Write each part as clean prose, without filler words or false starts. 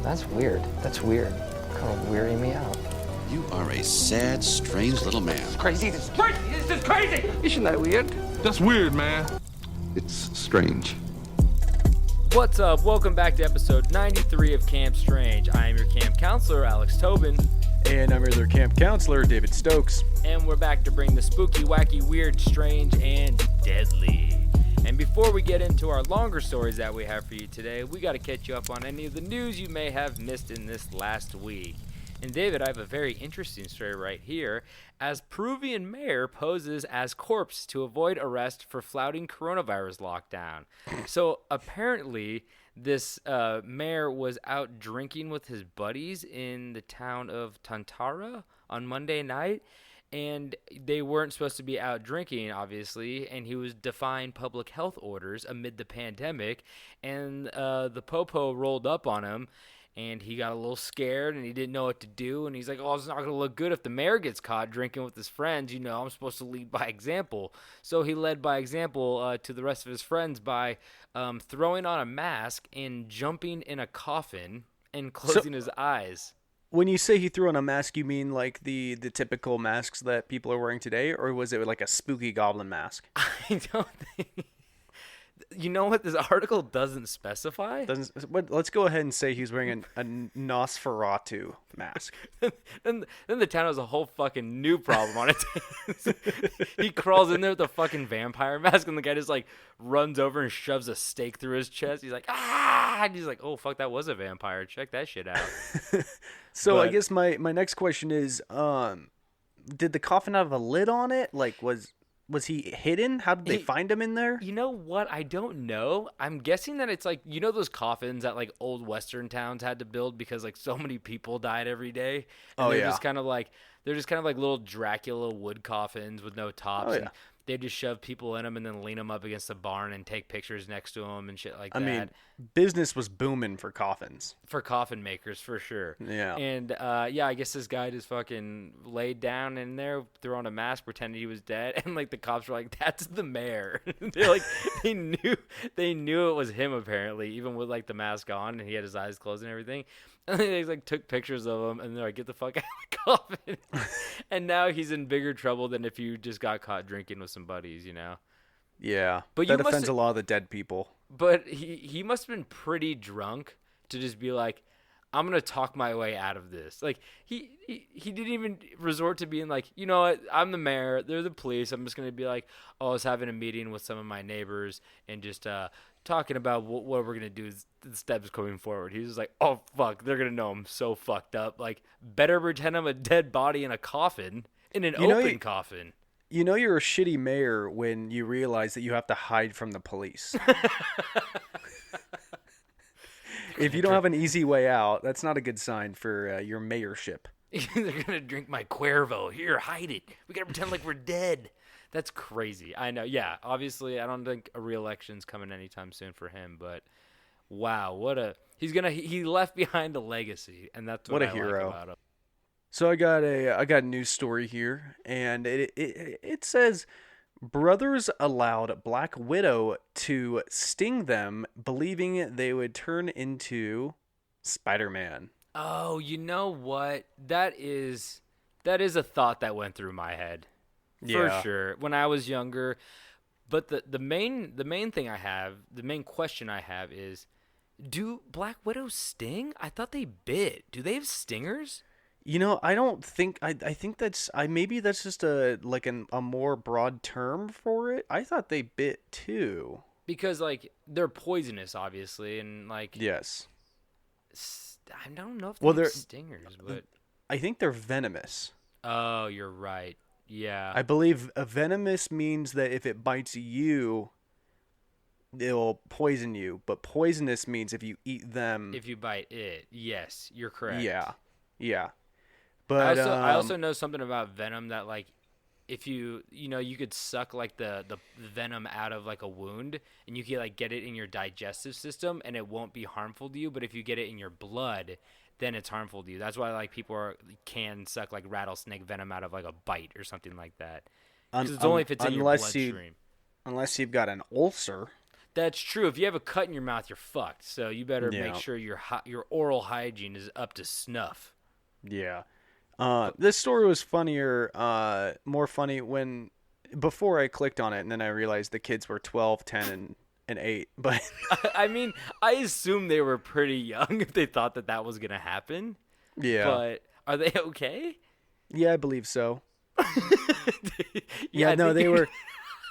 That's weird. That's weird. Kind of weirding me out. You are a sad, strange little man. Crazy. This is crazy. This is crazy. Isn't that weird? That's weird, man. It's strange. What's up? Welcome back to episode 93 of Camp Strange. I am your camp counselor, Alex Tobin. And I'm your other camp counselor, David Stokes. And we're back to bring the spooky, wacky, weird, strange, and deadly. And before we get into our longer stories that we have for you today, we got to catch you up on any of the news you may have missed in this last week. And David, I have a very interesting story right here. As Peruvian mayor poses as corpse to avoid arrest for flouting coronavirus lockdown. So apparently, this mayor was out drinking with his buddies in the town of Tantara on Monday night. And they weren't supposed to be out drinking, obviously, and he was defying public health orders amid the pandemic. And the popo rolled up on him. And he got a little scared, and he didn't know what to do. And he's like, oh, it's not going to look good if the mayor gets caught drinking with his friends. You know, I'm supposed to lead by example. So he led by example to the rest of his friends by throwing on a mask and jumping in a coffin and closing his eyes. When you say he threw on a mask, you mean like the typical masks that people are wearing today? Or was it like a spooky goblin mask? I don't think... You know what? This article doesn't specify. Let's go ahead and say he's wearing a Nosferatu mask. then the town has a whole fucking new problem on its hands. He crawls in there with a fucking vampire mask, and the guy just like runs over and shoves a stake through his chest. He's like, ah! And he's like, oh fuck, that was a vampire. Check that shit out. So I guess my next question is, did the coffin have a lid on it? Like Was he hidden? How did they find him in there? You know what? I don't know. I'm guessing that it's like, you know those coffins that like old Western towns had to build because like so many people died every day? And they're just kind of like little Dracula wood coffins with no tops. And they just shove people in them and then lean them up against a barn and take pictures next to them and shit like that. I mean, business was booming for coffins. For coffin makers, for sure. Yeah. And, I guess this guy just fucking laid down in there, threw on a mask, pretended he was dead. And, like, the cops were like, that's the mayor. They're like, they knew it was him, apparently, even with, like, the mask on and he had his eyes closed and everything. And they like took pictures of him, and they're like, "Get the fuck out of the coffin!" And now he's in bigger trouble than if you just got caught drinking with some buddies, you know. Yeah, but that offends a lot of the dead people. But he must have been pretty drunk to just be like, "I'm gonna talk my way out of this." Like he didn't even resort to being like, "You know what? I'm the mayor. They're the police. I'm just gonna be like, oh, I was having a meeting with some of my neighbors and just talking about what we're going to do, the steps going forward." He was like, oh, fuck, they're going to know I'm so fucked up. Like, better pretend I'm a dead body in a coffin, in an open coffin. You know you're a shitty mayor when you realize that you have to hide from the police. If you don't have an easy way out, that's not a good sign for your mayorship. They're going to drink my Cuervo. Here, hide it. We got to pretend like we're dead. That's crazy. I know. Yeah, obviously, I don't think a re-election's coming anytime soon for him. But wow, he left behind a legacy, and that's what a I hero. Like about him. So I got a news story here, and it says brothers allowed Black Widow to sting them, believing they would turn into Spider-Man. Oh, you know what? That is a thought that went through my head. For sure, when I was younger. But the main thing I have, the main question I have is, do Black Widows sting? I thought they bit. Do they have stingers? You know, I don't think. I think maybe that's just a more broad term for it. I thought they bit too. Because like they're poisonous, obviously, and like yes. I don't know if they're stingers, but I think they're venomous. Oh, you're right. Yeah. I believe a venomous means that if it bites you, it'll poison you. But poisonous means if you eat them. If you bite it. Yes, you're correct. Yeah. But I also know something about venom that like if you could suck like the venom out of like a wound and you can like get it in your digestive system and it won't be harmful to you. But if you get it in your blood, then it's harmful to you. That's why like people can suck like rattlesnake venom out of like a bite or something like that. Because it's only if it's in your bloodstream. Unless you've got an ulcer. That's true. If you have a cut in your mouth, you're fucked. So you better Yeah. make sure your oral hygiene is up to snuff. Yeah. This story was more funny before I clicked on it, and then I realized the kids were 12, 10, and 8. But I mean, I assume they were pretty young if they thought that was gonna happen. yeah, But are they okay? yeah, I believe so. Yeah, I no, think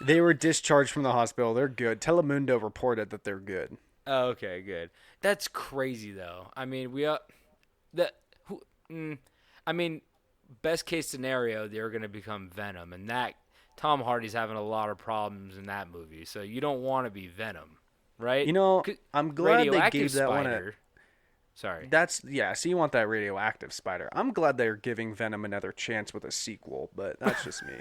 they were discharged from the hospital. They're good. Telemundo reported that they're good. Oh, okay, good. That's crazy though. I mean, I mean, best case scenario, they're gonna become Venom, and that Tom Hardy's having a lot of problems in that movie. So you don't want to be Venom, right? You know, 'Cause I'm glad they radioactive gave that one a. spider. Sorry. So you want that radioactive spider. I'm glad they're giving Venom another chance with a sequel, but that's just me.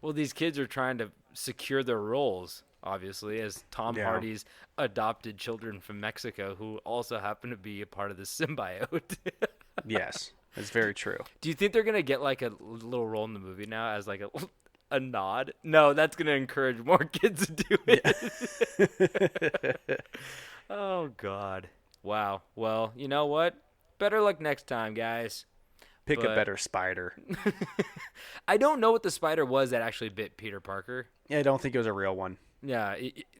Well, these kids are trying to secure their roles, obviously, as Tom Hardy's adopted children from Mexico who also happen to be a part of the symbiote. Yes, it's very true. Do you think they're going to get like a little role in the movie now as like a nod? No, that's going to encourage more kids to do it. Yeah. Oh, God. Wow. Well, you know what? Better luck next time, guys. Pick a better spider. I don't know what the spider was that actually bit Peter Parker. Yeah, I don't think it was a real one. Yeah,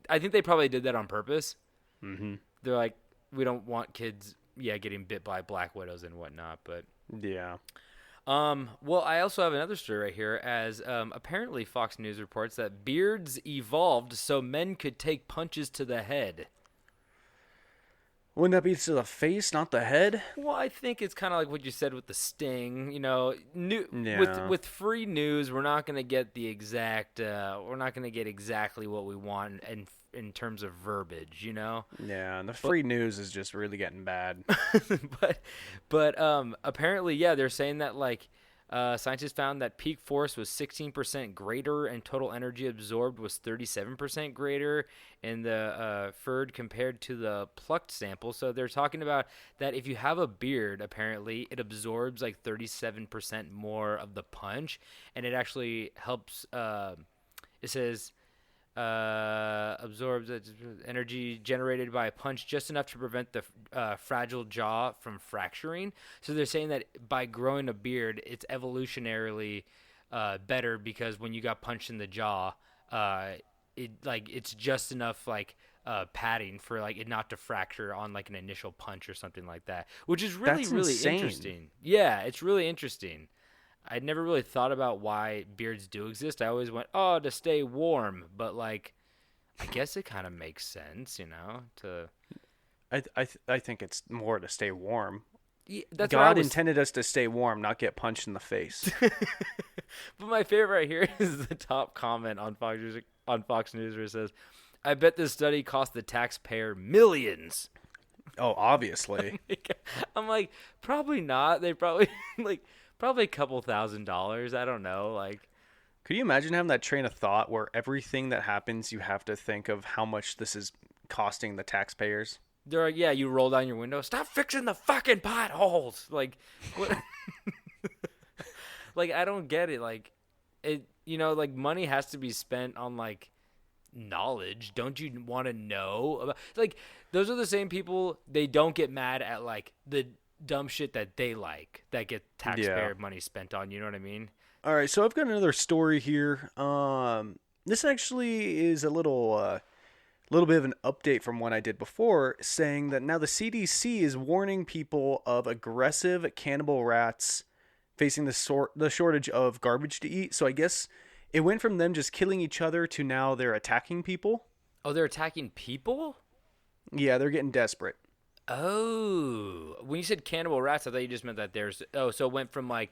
I think they probably did that on purpose. Mm-hmm. They're like, we don't want kids, getting bit by black widows and whatnot. But yeah. Well, I also have another story right here, as apparently Fox News reports that beards evolved so men could take punches to the head. Wouldn't that be to the face, not the head? Well, I think it's kind of like what you said with the Sting. You know, Yeah. with free news, we're not going to get the exact. We're not going to get exactly what we want in terms of verbiage. You know. Yeah, and the free news is just really getting bad. but apparently, yeah, they're saying that like. Scientists found that peak force was 16% greater and total energy absorbed was 37% greater in the furred compared to the plucked sample. So they're talking about that if you have a beard, apparently it absorbs like 37% more of the punch, and it actually helps. It says absorbs energy generated by a punch just enough to prevent the fragile jaw from fracturing. So they're saying that by growing a beard, it's evolutionarily better because when you got punched in the jaw, it's just enough padding for like it not to fracture on like an initial punch or something like that, which is really That's really insane. interesting. Yeah, it's really interesting. I'd never really thought about why beards do exist. I always went, to stay warm. But, like, I guess it kind of makes sense, you know, to... I think it's more to stay warm. Yeah, that's God intended us to stay warm, not get punched in the face. But my favorite right here is the top comment on Fox News where it says, I bet this study cost the taxpayer millions. Oh, obviously. I'm like, probably not. They probably, probably a couple $1,000s. I don't know. Like, could you imagine having that train of thought where everything that happens, you have to think of how much this is costing the taxpayers? They're like, yeah, you roll down your window. Stop fixing the fucking potholes. Like, what? Like, I don't get it. Like, it, like money has to be spent on like knowledge. Don't you want to know about? Like, those are the same people. They don't get mad at like the dumb shit that they like that get taxpayer money spent on. You know what I mean? All right, so I've got another story here. This actually is a little bit of an update from what I did before, saying that now the CDC is warning people of aggressive cannibal rats facing the shortage of garbage to eat. So I guess it went from them just killing each other to now they're attacking people. Oh, they're attacking people? Yeah, they're getting desperate. Oh, when you said cannibal rats, I thought you just meant that so it went from like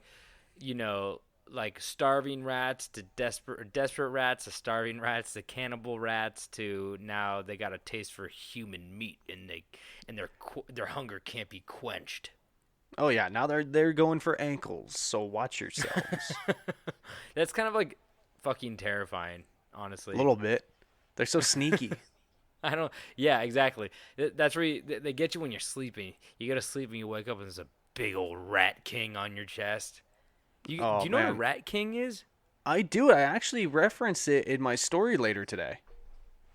starving rats to desperate rats to starving rats to cannibal rats to now they got a taste for human meat and their hunger can't be quenched. Oh yeah, now they're going for ankles. So watch yourselves. That's kind of like fucking terrifying, honestly. A little bit. They're so sneaky. Yeah, exactly. That's where they get you when you're sleeping. You go to sleep and you wake up and there's a big old rat king on your chest. Do you know what a rat king is? I do. I actually reference it in my story later today.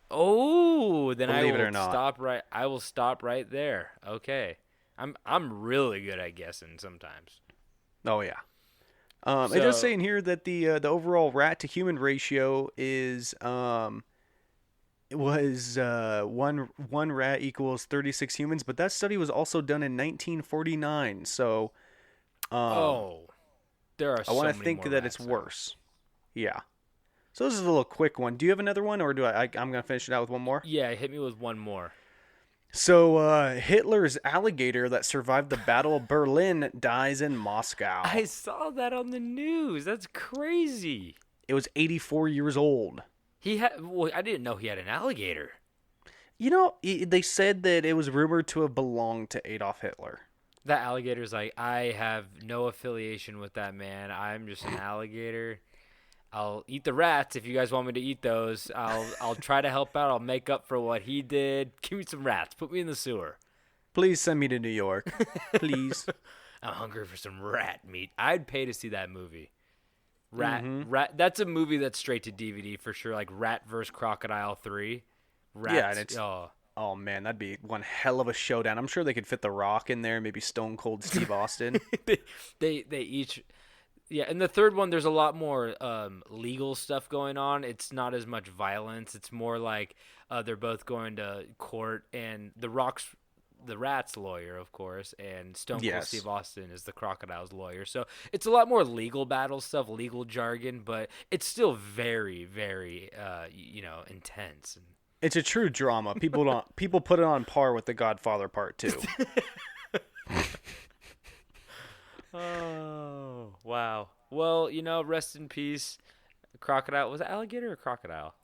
Oh, then Believe I it or will not. stop right. I will stop right there. Okay, I'm really good at guessing sometimes. Oh yeah. It does say So in here that the overall rat to human ratio is it was one rat equals 36 humans, but that study was also done in 1949. So um, oh, there are I want so to many think more that it's rats now. worse. Yeah. So this is a little quick one. Do you have another one, or do I'm gonna finish it out with one more? Yeah, hit me with one more. So Hitler's alligator that survived the Battle of Berlin dies in Moscow. I saw that on the news. That's crazy. It was 84 years old. He had. Well, I didn't know he had an alligator. You know, they said that it was rumored to have belonged to Adolf Hitler. That alligator's like, I have no affiliation with that man. I'm just an alligator. I'll eat the rats if you guys want me to eat those. I'll try to help out. I'll make up for what he did. Give me some rats. Put me in the sewer. Please send me to New York. Please. I'm hungry for some rat meat. I'd pay to see that movie. Rat, Mm-hmm. rat. That's a movie that's straight to DVD for sure. Like Rat vs. Crocodile 3. Rats. Yeah, and it's oh. oh man, that'd be one hell of a showdown. I'm sure they could fit The Rock in there, maybe Stone Cold Steve Austin. they each. Yeah, and the third one, there's a lot more legal stuff going on. It's not as much violence. It's more like they're both going to court, and the Rat's lawyer, of course, and Stone Cold Yes. Steve Austin is the Crocodile's lawyer. So it's a lot more legal battle stuff, legal jargon, but it's still very, very, intense. It's a true drama. People put it on par with The Godfather Part 2. Oh, wow. Well, rest in peace. Crocodile. Was it alligator or crocodile?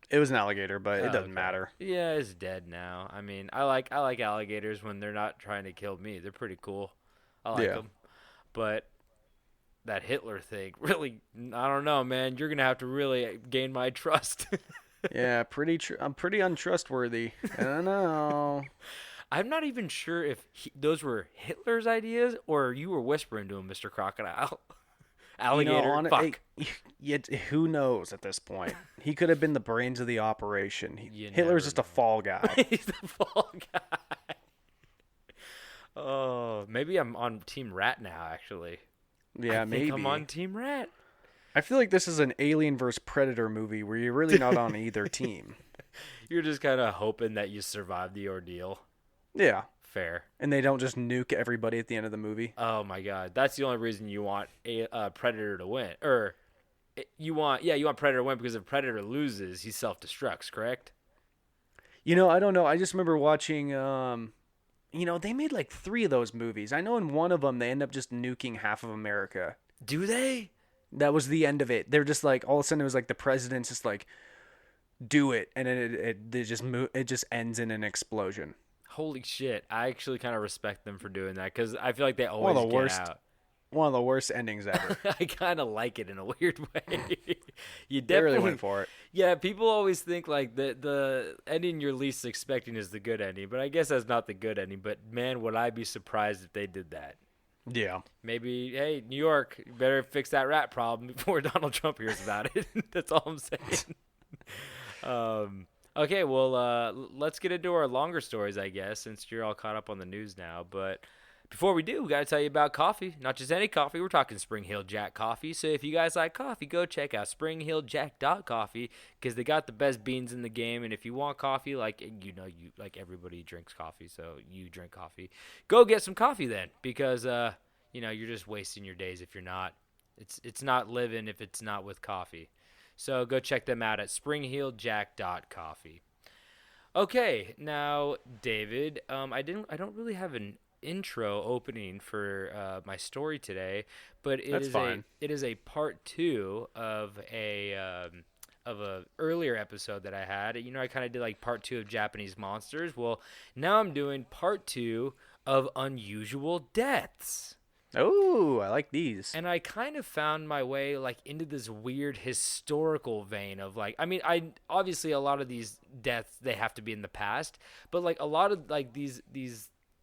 It was an alligator, but it Oh, doesn't okay. matter. Yeah, it's dead now. I mean, I like alligators when they're not trying to kill me. They're pretty cool. I like Yeah. them. But that Hitler thing, really, I don't know, man. You're gonna have to really gain my trust. Yeah, I'm pretty untrustworthy. I don't know. I'm not even sure if those were Hitler's ideas or you were whispering to him, Mr. Crocodile. Alligator. Fuck. Yet who knows at this point? He could have been the brains of the operation. You Hitler's never just a know. fall guy. He's the fall guy. Oh, maybe I'm on Team Rat now. Actually, Yeah, I think maybe. I'm on Team Rat. I feel like this is an Alien vs Predator movie where you're really not on either team. You're just kind of hoping that you survive the ordeal. Yeah, Fair. and they don't just nuke everybody at the end of the movie. Oh my God, that's the only reason you want a Predator to win, or you want Predator to win because if Predator loses, he self-destructs. Correct? You know, I don't know. I just remember watching. They made like 3 of those movies. I know in one of them they end up just nuking half of America. Do they? That was the end of it. They're just like all of a sudden it was like the president's just like, do it, and then it just ends in an explosion. Holy shit! I actually kind of respect them for doing that because I feel like they One always of the get worst. out. One of the worst endings ever. I kind of like it in a weird way. You They really definitely went for it. Yeah, people always think like the ending you're least expecting is the good ending, but I guess that's not the good ending. But man, would I be surprised if they did that? Yeah. Maybe, hey, New York, you better fix that rat problem before Donald Trump hears about it. That's all I'm saying. Okay, well, let's get into our longer stories, I guess, since you're all caught up on the news now. But before we do, we got to tell you about coffee. Not just any coffee. We're talking Spring Hill Jack coffee. So if you guys like coffee, go check out springhilljack.coffee because they got the best beans in the game. And if you want coffee, like everybody drinks coffee, so you drink coffee. Go get some coffee then because, you're just wasting your days if you're not. It's not living if it's not with coffee. So go check them out at springhilljack.coffee. Okay, now David, I don't really have an intro opening for my story today, but That's fine. it is a part 2 of a earlier episode that I had. I kind of did like part 2 of Japanese monsters. Well, now I'm doing part 2 of unusual deaths. Oh, I like these. And I kind of found my way like into this weird historical vein of like, I obviously a lot of these deaths, they have to be in the past, but like a lot of like these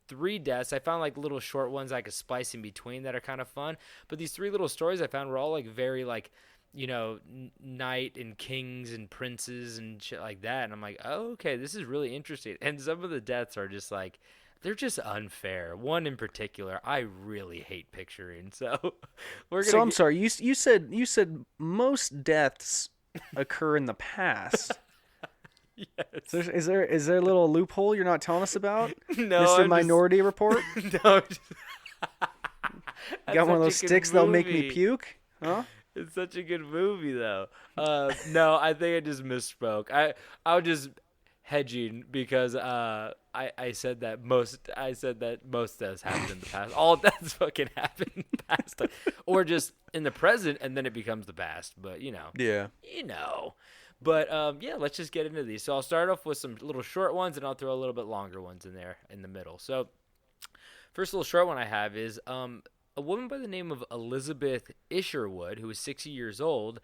3 deaths, I found like little short ones I could splice in between that are kind of fun. But these 3 little stories I found were all like very like knight and kings and princes and shit like that. And I'm like, oh, okay, this is really interesting. And some of the deaths are just like, they're just unfair. One in particular, I really hate picturing. So we're gonna. So I'm sorry. You said most deaths occur in the past. Yes. So is there a little loophole you're not telling us about? No, Mr. I'm Minority Report. No. Got one of those sticks that'll make me puke, huh? It's such a good movie, though. No, I think I just misspoke. I was just hedging because I said that most deaths happen in the past. All deaths fucking happen in the past, or just in the present, and then it becomes the past. But Yeah. But yeah, let's just get into these. So I'll start off with some little short ones, and I'll throw a little bit longer ones in there in the middle. So first little short one I have is a woman by the name of Elizabeth Isherwood, who is 60 years old,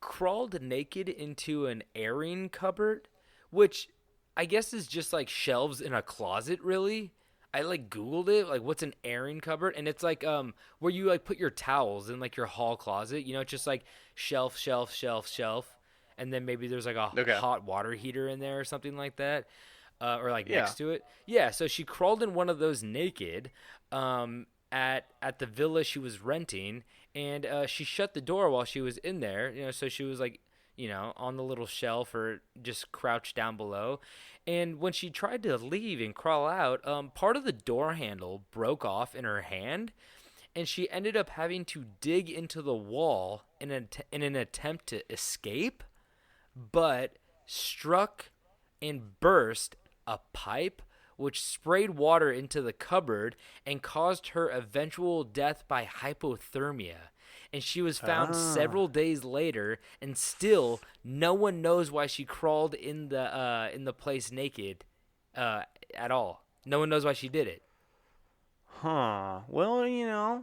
crawled naked into an airing cupboard, which I guess is just like shelves in a closet, really. I Googled it, what's an airing cupboard? And it's where you put your towels in your hall closet. It's just shelf, shelf, shelf, shelf. And then maybe there's a hot water heater in there or something like that. Or next to it. Yeah, so she crawled in one of those naked at the villa she was renting, and she shut the door while she was in there, so she was on the little shelf or just crouched down below. And when she tried to leave and crawl out, part of the door handle broke off in her hand, and she ended up having to dig into the wall in an attempt to escape, but struck and burst a pipe which sprayed water into the cupboard and caused her eventual death by hypothermia. And she was found several days later, and still no one knows why she crawled in the place naked at all. No one knows why she did it. Huh. Well,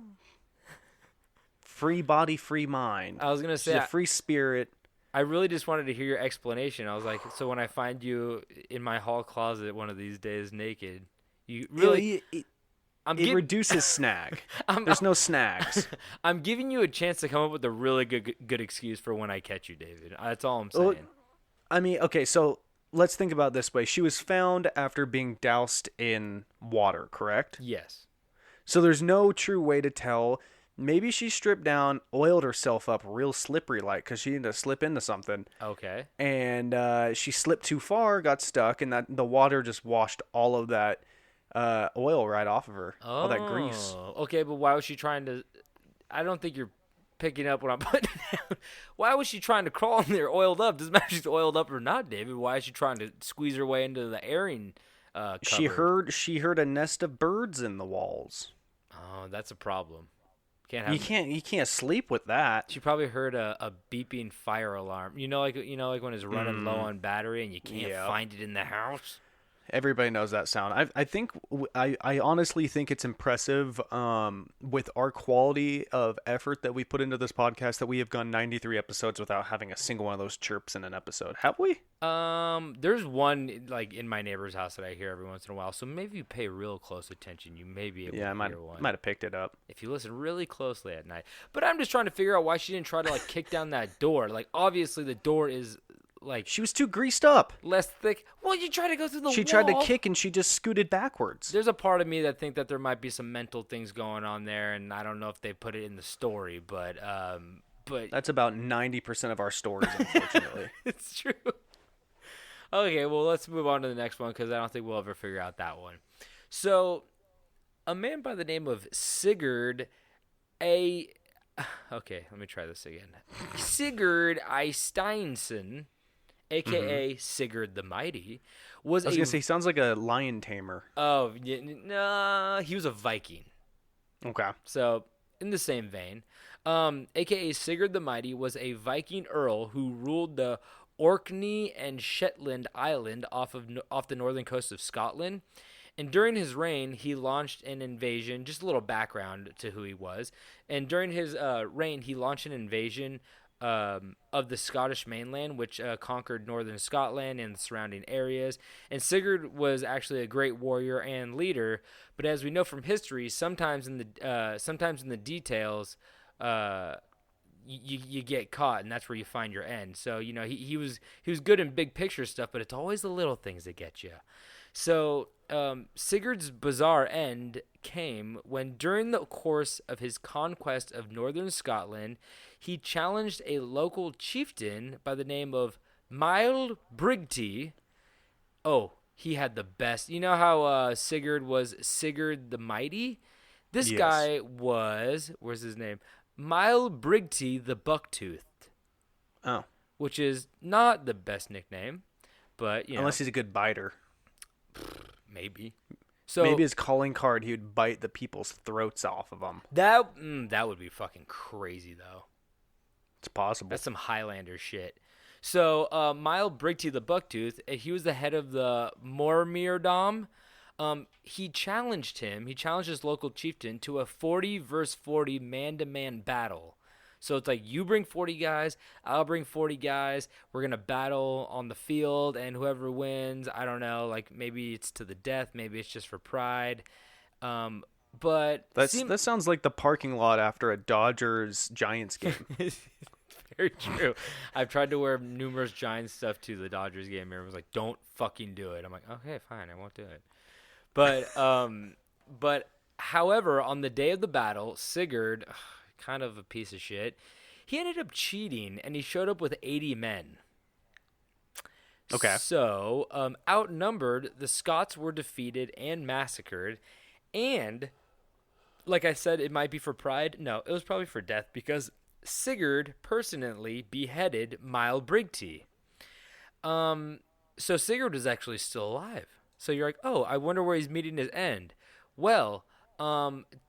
free body, free mind. I was gonna say she's a free spirit. I really just wanted to hear your explanation. I was like, so when I find you in my hall closet one of these days naked, you really... It reduces snag. There's no snags. I'm giving you a chance to come up with a really good excuse for when I catch you, David. That's all I'm saying. Okay, so let's think about it this way. She was found after being doused in water, correct? Yes. So there's no true way to tell. Maybe she stripped down, oiled herself up real slippery because she needed to slip into something. Okay. And she slipped too far, got stuck, and the water just washed all of that oil right off of her. All that grease. Okay, but why was she trying to... I don't think you're picking up what I'm putting down. Why was she trying to crawl in there oiled up? Doesn't matter if she's oiled up or not, David. Why is she trying to squeeze her way into the airing cupboard? She heard a nest of birds in the walls. Oh, that's a problem. You can't sleep with that. She probably heard a beeping fire alarm. Like when it's running low on battery and you can't find it in the house. Everybody knows that sound. I honestly think it's impressive with our quality of effort that we put into this podcast that we have gone 93 episodes without having a single one of those chirps in an episode. Have we? There's one in my neighbor's house that I hear every once in a while. So maybe you pay real close attention. You may be able to hear one. I might have picked it up. If you listen really closely at night. But I'm just trying to figure out why she didn't try to kick down that door. Obviously the door is... she was too greased up. Less thick. Well, you try to go through the wall. She tried to kick and she just scooted backwards. There's a part of me that think that there might be some mental things going on there, and I don't know if they put it in the story, but that's about 90% of our stories, unfortunately. It's true. Okay, well, let's move on to the next one because I don't think we'll ever figure out that one. So, a man by the name of Sigurd Okay, let me try this again. Sigurd Eysteinsson, a.k.a. Sigurd the Mighty, I was going to say, he sounds like a lion tamer. Oh, yeah, no, he was a Viking. Okay. So, in the same vein, a.k.a. Sigurd the Mighty was a Viking earl who ruled the Orkney and Shetland Island off the northern coast of Scotland. And during his reign, he launched an invasion. Just a little background to who he was. And during his reign, he launched an invasion of the Scottish mainland, which conquered northern Scotland and the surrounding areas. And Sigurd was actually a great warrior and leader. But as we know from history, sometimes in the details, you get caught, and that's where you find your end. So he was good in big picture stuff, but it's always the little things that get you. So Sigurd's bizarre end came when, during the course of his conquest of northern Scotland, he challenged a local chieftain by the name of Mild Brigty. Oh, he had the best. You know how Sigurd was Sigurd the Mighty? This guy was, where's his name? Mild Brigty the Bucktoothed. Oh. Which is not the best nickname, but unless he's a good biter. Maybe. So maybe his calling card, he would bite the people's throats off of them. That would be fucking crazy, though. It's possible. That's some Highlander shit. So Mild Brigty the Bucktooth, he was the head of the Mormirdom. He challenged his local chieftain to a 40 versus 40 man-to-man battle. So it's like, you bring 40 guys, I'll bring 40 guys. We're going to battle on the field, and whoever wins, I don't know, like maybe it's to the death, maybe it's just for pride. But that sounds like the parking lot after a Dodgers-Giants game. Very true. I've tried to wear numerous Giants stuff to the Dodgers game. Everyone's like, don't fucking do it. I'm like, okay, fine, I won't do it. But however, on the day of the battle, Sigurd, kind of a piece of shit, he ended up cheating, and he showed up with 80 men. Okay. So, outnumbered, the Scots were defeated and massacred, and, like I said, it might be for pride. No, it was probably for death, because Sigurd personally beheaded Mild Brigty. So Sigurd was actually still alive. So you're like, oh, I wonder where he's meeting his end. Well,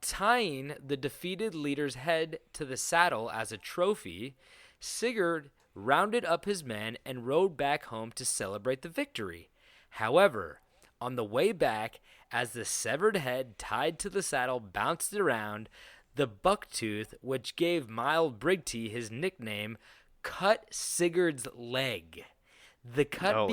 tying the defeated leader's head to the saddle as a trophy, Sigurd rounded up his men and rode back home to celebrate the victory. However, on the way back, as the severed head tied to the saddle bounced around, the bucktooth, which gave Mild Brigty his nickname, cut Sigurd's leg. The cut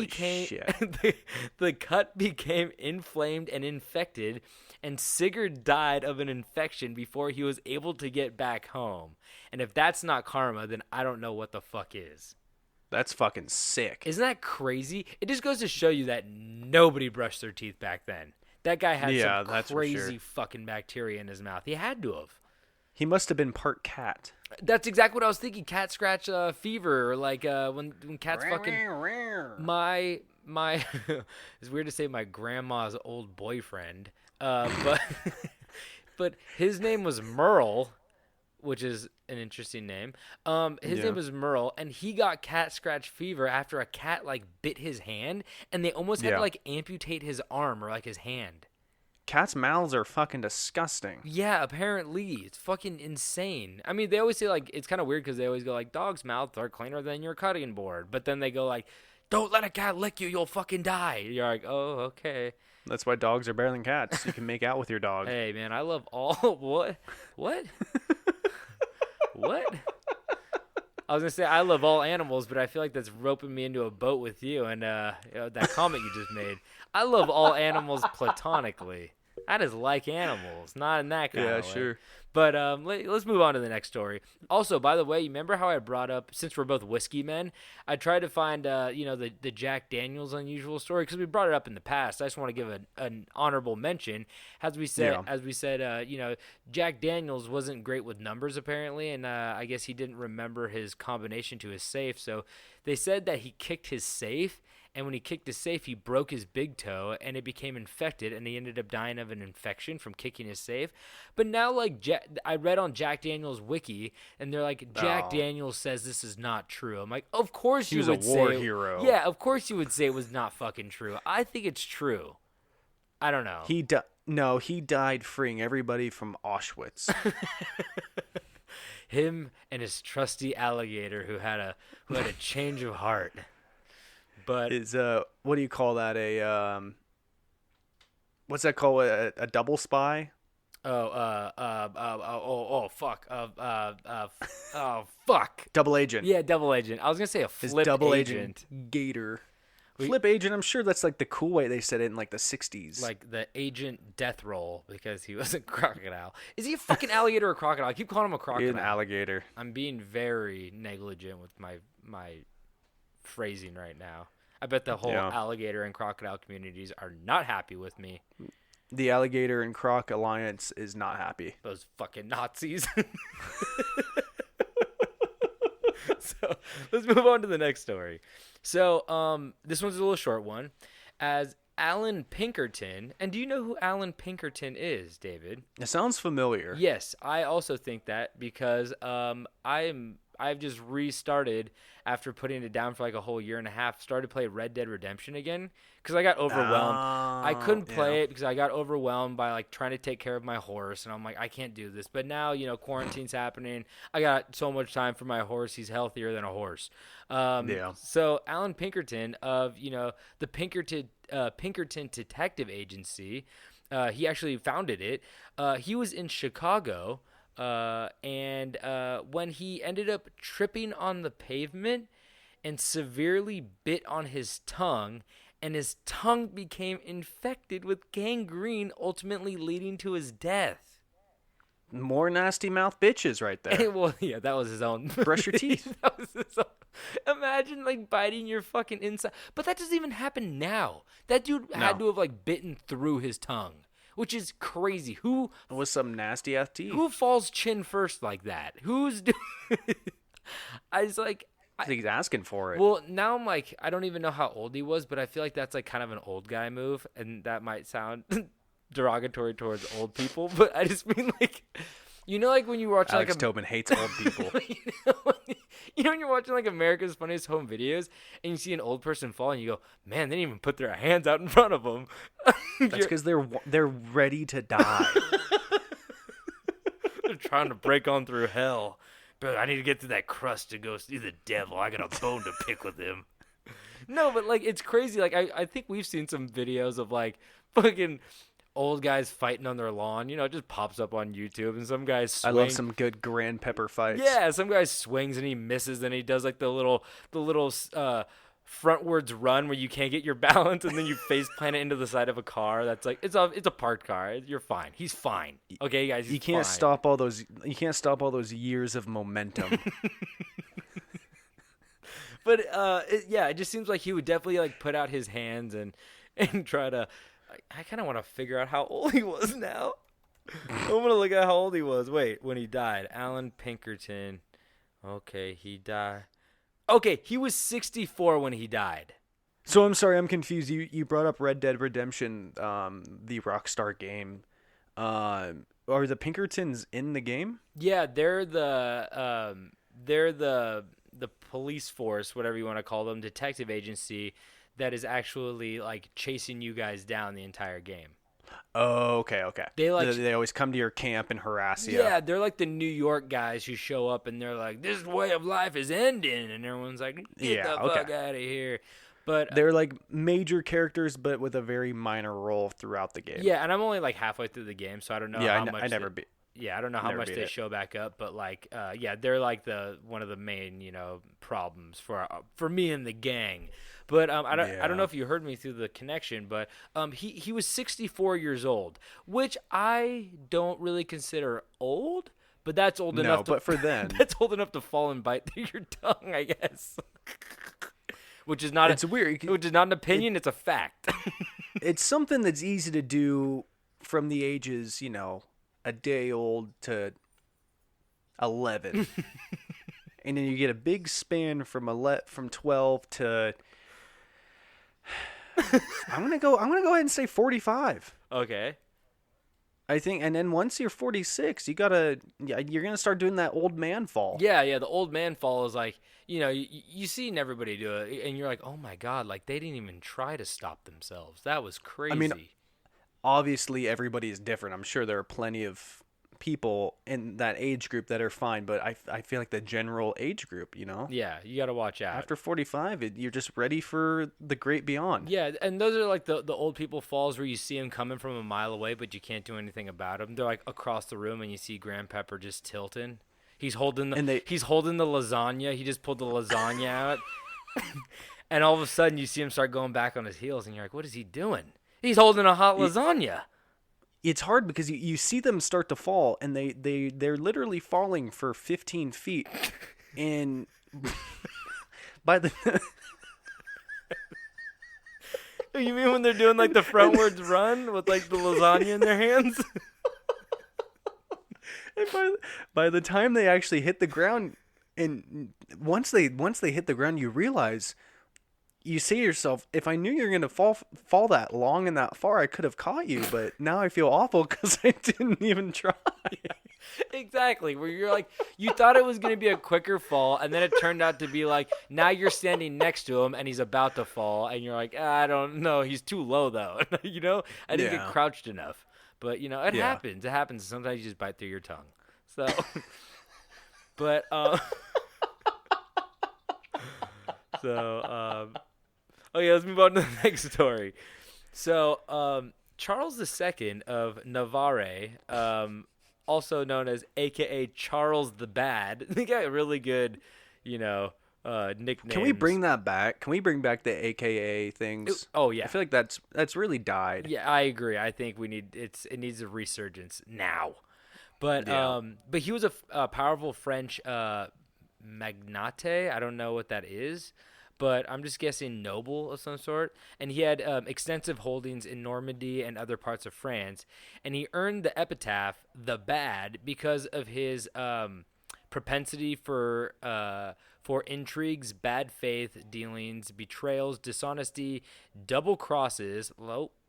became inflamed and infected, and Sigurd died of an infection before he was able to get back home. And if that's not karma, then I don't know what the fuck is. That's fucking sick. Isn't that crazy? It just goes to show you that nobody brushed their teeth back then. That guy had some crazy fucking bacteria in his mouth. He had to have. He must have been part cat. That's exactly what I was thinking. Cat scratch fever, or like when cats fucking. My it's weird to say my grandma's old boyfriend, but but his name was Merle, which is an interesting name. His name was Merle, and he got cat scratch fever after a cat like bit his hand, and they almost had to like amputate his arm or like his hand. Cats' mouths are fucking disgusting. Yeah, apparently. It's fucking insane. I mean, they always say, like, it's kind of weird because they always go, like, dogs' mouths are cleaner than your cutting board. But then they go, like, don't let a cat lick you, you'll fucking die. You're like, oh, okay. That's why dogs are better than cats. You can make out with your dog. Hey, man, I love all... What? What? I was going to say I love all animals, but I feel like that's roping me into a boat with you and that comment you just made. I love all animals platonically. I just like animals, not in that kind of way. Yeah, sure. But let's move on to the next story. Also, by the way, you remember how I brought up, since we're both whiskey men, I tried to find the Jack Daniels unusual story because we brought it up in the past. I just want to give an honorable mention. As we said, Jack Daniels wasn't great with numbers apparently, and I guess he didn't remember his combination to his safe. So they said that he kicked his safe. And when he kicked his safe, he broke his big toe, and it became infected, and he ended up dying of an infection from kicking his safe. But now, like, I read on Jack Daniels' wiki, and they're like, Jack Daniels says this is not true. I'm like, of course you would say. He was a war hero. Yeah, of course you would say it was not fucking true. I think it's true. I don't know. He died freeing everybody from Auschwitz. Him and his trusty alligator who had a change of heart. But is what do you call that? What's that called? A double spy? Fuck. Double agent. Yeah, double agent. I was gonna say a flip double agent. Gator. Flip agent, I'm sure that's like the cool way they said it in like the 60s. Like the agent death roll because he was a crocodile. Is he a fucking alligator or crocodile? I keep calling him a crocodile. An alligator. I'm being very negligent with my phrasing right now. I bet the whole alligator and crocodile communities are not happy with me. The Alligator and Croc Alliance is not happy. Those fucking Nazis. So let's move on to the next story. So this one's a little short one. As Alan Pinkerton, and do you know who Alan Pinkerton is, David? It sounds familiar. Yes, I also think that because I've just restarted after putting it down for like a whole year and a half. Started playing Red Dead Redemption again because I got overwhelmed. I couldn't play it because I got overwhelmed by like trying to take care of my horse, and I'm like, I can't do this. But now quarantine's happening. I got so much time for my horse. He's healthier than a horse. So Alan Pinkerton of the Pinkerton Detective Agency, he actually founded it. He was in Chicago. And when he ended up tripping on the pavement and severely bit on his tongue, and his tongue became infected with gangrene, ultimately leading to his death. More nasty mouth bitches right there. Well, yeah, that was his own. Brush your teeth. That was his own. Imagine like biting your fucking inside. But that doesn't even happen now. That dude had to have like bitten through his tongue. Which is crazy. Who with some nasty ass teeth? Who falls chin first like that? Who's doing? I was like, I think he's asking for it. Well, now I'm like, I don't even know how old he was, but I feel like that's like kind of an old guy move, and that might sound derogatory towards old people, but I just mean like, like when you watch Alex like Tobin hates old people. When you're watching like America's Funniest Home Videos and you see an old person fall and you go, man, they didn't even put their hands out in front of them. That's because they're ready to die. They're trying to break on through hell. Bro, I need to get through that crust to go see the devil. I got a bone to pick with him. No, but like it's crazy. Like I think we've seen some videos of like fucking old guys fighting on their lawn. it just pops up on YouTube, and some guys swing. I love some good grand pepper fights. Yeah, some guy swings and he misses, and he does like the little frontwards run where you can't get your balance, and then you face plant it into the side of a car. That's like it's a parked car. You're fine. He's fine. Okay, guys. You can't stop all those. You can't stop all those years of momentum. But it just seems like he would definitely like put out his hands and try to. I kind of want to figure out how old he was now. I'm going to look at how old he was. Wait, when he died. Alan Pinkerton. Okay, he died. Okay, he was 64 when he died. So I'm sorry, I'm confused. You brought up Red Dead Redemption, the Rockstar game. Are the Pinkertons in the game? Yeah, they're the police force, whatever you want to call them, detective agency that is actually like chasing you guys down the entire game. Oh, okay. They always come to your camp and harass you. Yeah, they're like the New York guys who show up and they're like, "This way of life is ending," and everyone's like, "Get the fuck out of here." But they're like major characters, but with a very minor role throughout the game. Yeah, and I'm only like halfway through the game, so I don't know how much. I don't know how much they show back up, but like, they're like one of the main, problems for me and the gang. But I don't know if you heard me through the connection, but he was 64 years old, which I don't really consider old, but that's old enough. No, but for then, that's old enough to fall and bite through your tongue, I guess. Which is not. It's weird. Which is not an opinion; it's a fact. It's something that's easy to do from the ages, a day old to 11, and then you get a big span from 12 to. I'm gonna go ahead and say 45. Okay. I think, and then once you're 46, you're gonna start doing that old man fall. Yeah. The old man fall is like, you seen everybody do it, and you're like, oh my god, like they didn't even try to stop themselves. That was crazy. I mean, obviously everybody is different. I'm sure there are plenty of people in that age group that are fine, but I feel like the general age group, Yeah, you got to watch out. After 45, you're just ready for the great beyond. Yeah, and those are like the old people falls where you see them coming from a mile away, but you can't do anything about them. They're like across the room, and you see Grandpepper just tilting. He's holding the lasagna. He just pulled the lasagna out. And all of a sudden, you see him start going back on his heels, and you're like, what is he doing? He's holding a hot lasagna. It's hard because you see them start to fall, and they're literally falling for 15 feet. And by the... You mean when they're doing like the frontwards run with like the lasagna in their hands? And by the time they actually hit the ground, and once they hit the ground, you realize, you say to yourself, if I knew you were gonna fall that long and that far, I could have caught you. But now I feel awful because I didn't even try. Exactly. Where you're like, you thought it was gonna be a quicker fall, and then it turned out to be like, now you're standing next to him and he's about to fall, and you're like, I don't know, he's too low though. You know, I didn't get crouched enough. But you know, it happens. It happens. Sometimes you just bite through your tongue. So, but okay, let's move on to the next story. So, Charles II of Navarre, also known as AKA Charles the Bad, they got really good, nicknames. Can we bring that back? Can we bring back the AKA things? Oh yeah, I feel like that's really died. Yeah, I agree. I think it needs a resurgence now. But but he was a powerful French magnate. I don't know what that is, but I'm just guessing noble of some sort. And he had extensive holdings in Normandy and other parts of France. And he earned the epitaph "the Bad" because of his propensity for intrigues, bad faith dealings, betrayals, dishonesty, double crosses.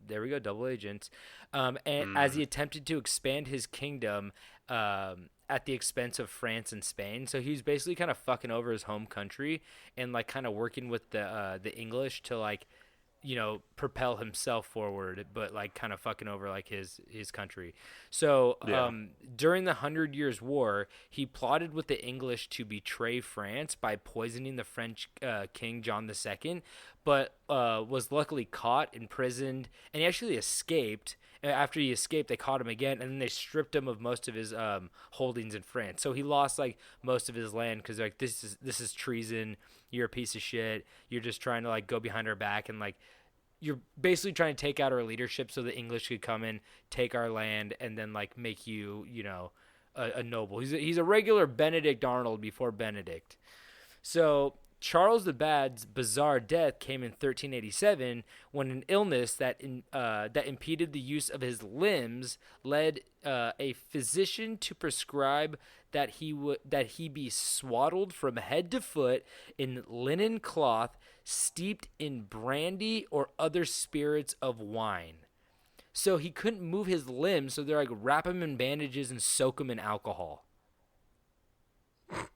There we go, double agents. And as he attempted to expand his kingdom at the expense of France and Spain, so he was basically kind of fucking over his home country and like kind of working with the English to like, propel himself forward, but like kind of fucking over like his country. So during the 100 Years' War, he plotted with the English to betray France by poisoning the French King John II, but was luckily caught, imprisoned, and he actually escaped. After he escaped, they caught him again, and then they stripped him of most of his holdings in France. So he lost like most of his land because like this is treason. You're a piece of shit. You're just trying to like go behind our back and like you're basically trying to take out our leadership so the English could come in, take our land, and then like make you a noble. He's a regular Benedict Arnold before Benedict. So Charles the Bad's bizarre death came in 1387 when an illness that impeded the use of his limbs led a physician to prescribe that he be swaddled from head to foot in linen cloth steeped in brandy or other spirits of wine. So he couldn't move his limbs, so they're like wrap him in bandages and soak him in alcohol.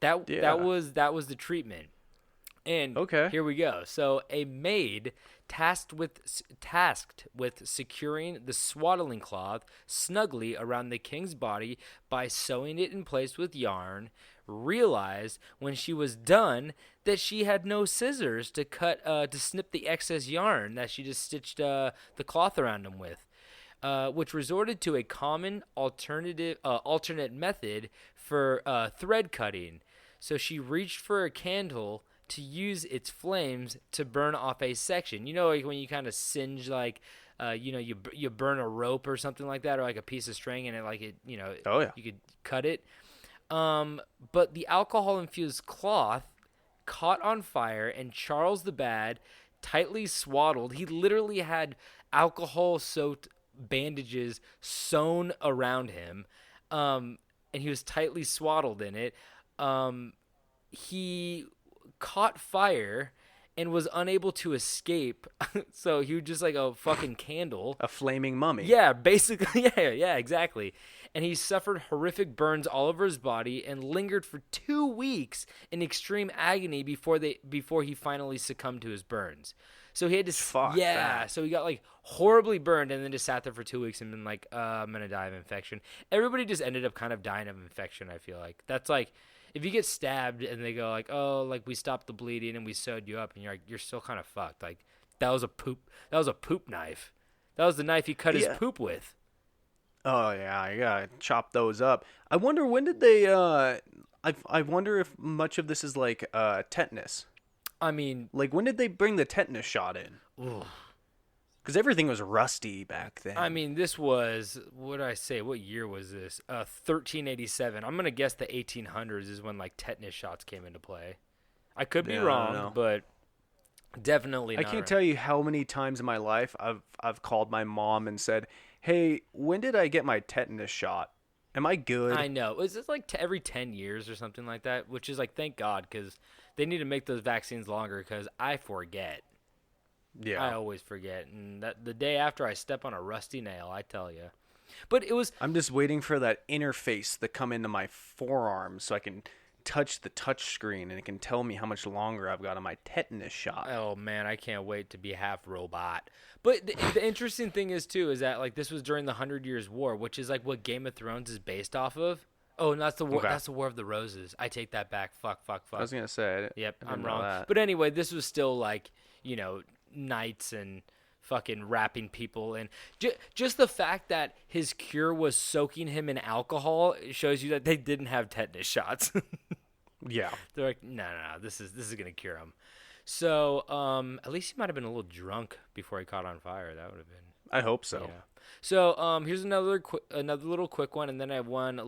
That was the treatment. And here we go. So a maid tasked with securing the swaddling cloth snugly around the king's body by sewing it in place with yarn realized when she was done that she had no scissors to snip the excess yarn that she just stitched the cloth around him with, which resorted to a common alternate method for thread cutting. So she reached for a candle to use its flames to burn off a section. Like when you kind of singe, like, you burn a rope or something like that, or like a piece of string, and you could cut it. But the alcohol-infused cloth caught on fire, and Charles the Bad, tightly swaddled, he literally had alcohol-soaked bandages sewn around him, and he was tightly swaddled in it. He caught fire and was unable to escape. So he was just like a fucking candle. A flaming mummy. Yeah, basically. Yeah, exactly. And he suffered horrific burns all over his body and lingered for 2 weeks in extreme agony before he finally succumbed to his burns. So he had to so he got like horribly burned and then just sat there for 2 weeks and been like, I'm gonna die of infection. Everybody just ended up kind of dying of infection, I feel like. That's like, if you get stabbed and they go like, oh, like we stopped the bleeding and we sewed you up, and you're still kind of fucked. Like that was a poop knife. That was the knife he cut his poop with. Oh yeah, you gotta chop those up. I wonder when did they I wonder if much of this is like tetanus. I mean, Like, when did they bring the tetanus shot in? ooh. Because everything was rusty back then. I mean, this was, what did I say? What year was this? 1387. I'm going to guess the 1800s is when, like, tetanus shots came into play. I could be Yeah, I don't wrong, know. but definitely I not. can't tell you how many times in my life I've called my mom and said, "Hey, when did I get my tetanus shot? Am I good?" I know. Is this like every 10 years or something like that? Which is like, thank God, because they need to make those vaccines longer because I forget. Yeah. I always forget. And that the day after I step on a rusty nail, I tell you. But it was, I'm just waiting for that interface to come into my forearm so I can touch the touch screen and it can tell me how much longer I've got on my tetanus shot. oh man, I can't wait to be half robot. But the interesting thing is, too, is that like this was during the 100 Years' War, which is like what Game of Thrones is based off of. Oh, and that's the war. Okay. That's the War of the Roses. I take that back. Fuck. I was gonna say. Yep, I didn't I'm know wrong. that. But anyway, this was still like, knights and fucking rapping people. And just the fact that his cure was soaking him in alcohol shows you that they didn't have tetanus shots. Yeah. They're like, no, this is going to cure him. So at least he might have been a little drunk before he caught on fire. That would have been. I hope so. Yeah. So here's another little quick one, and then I have one a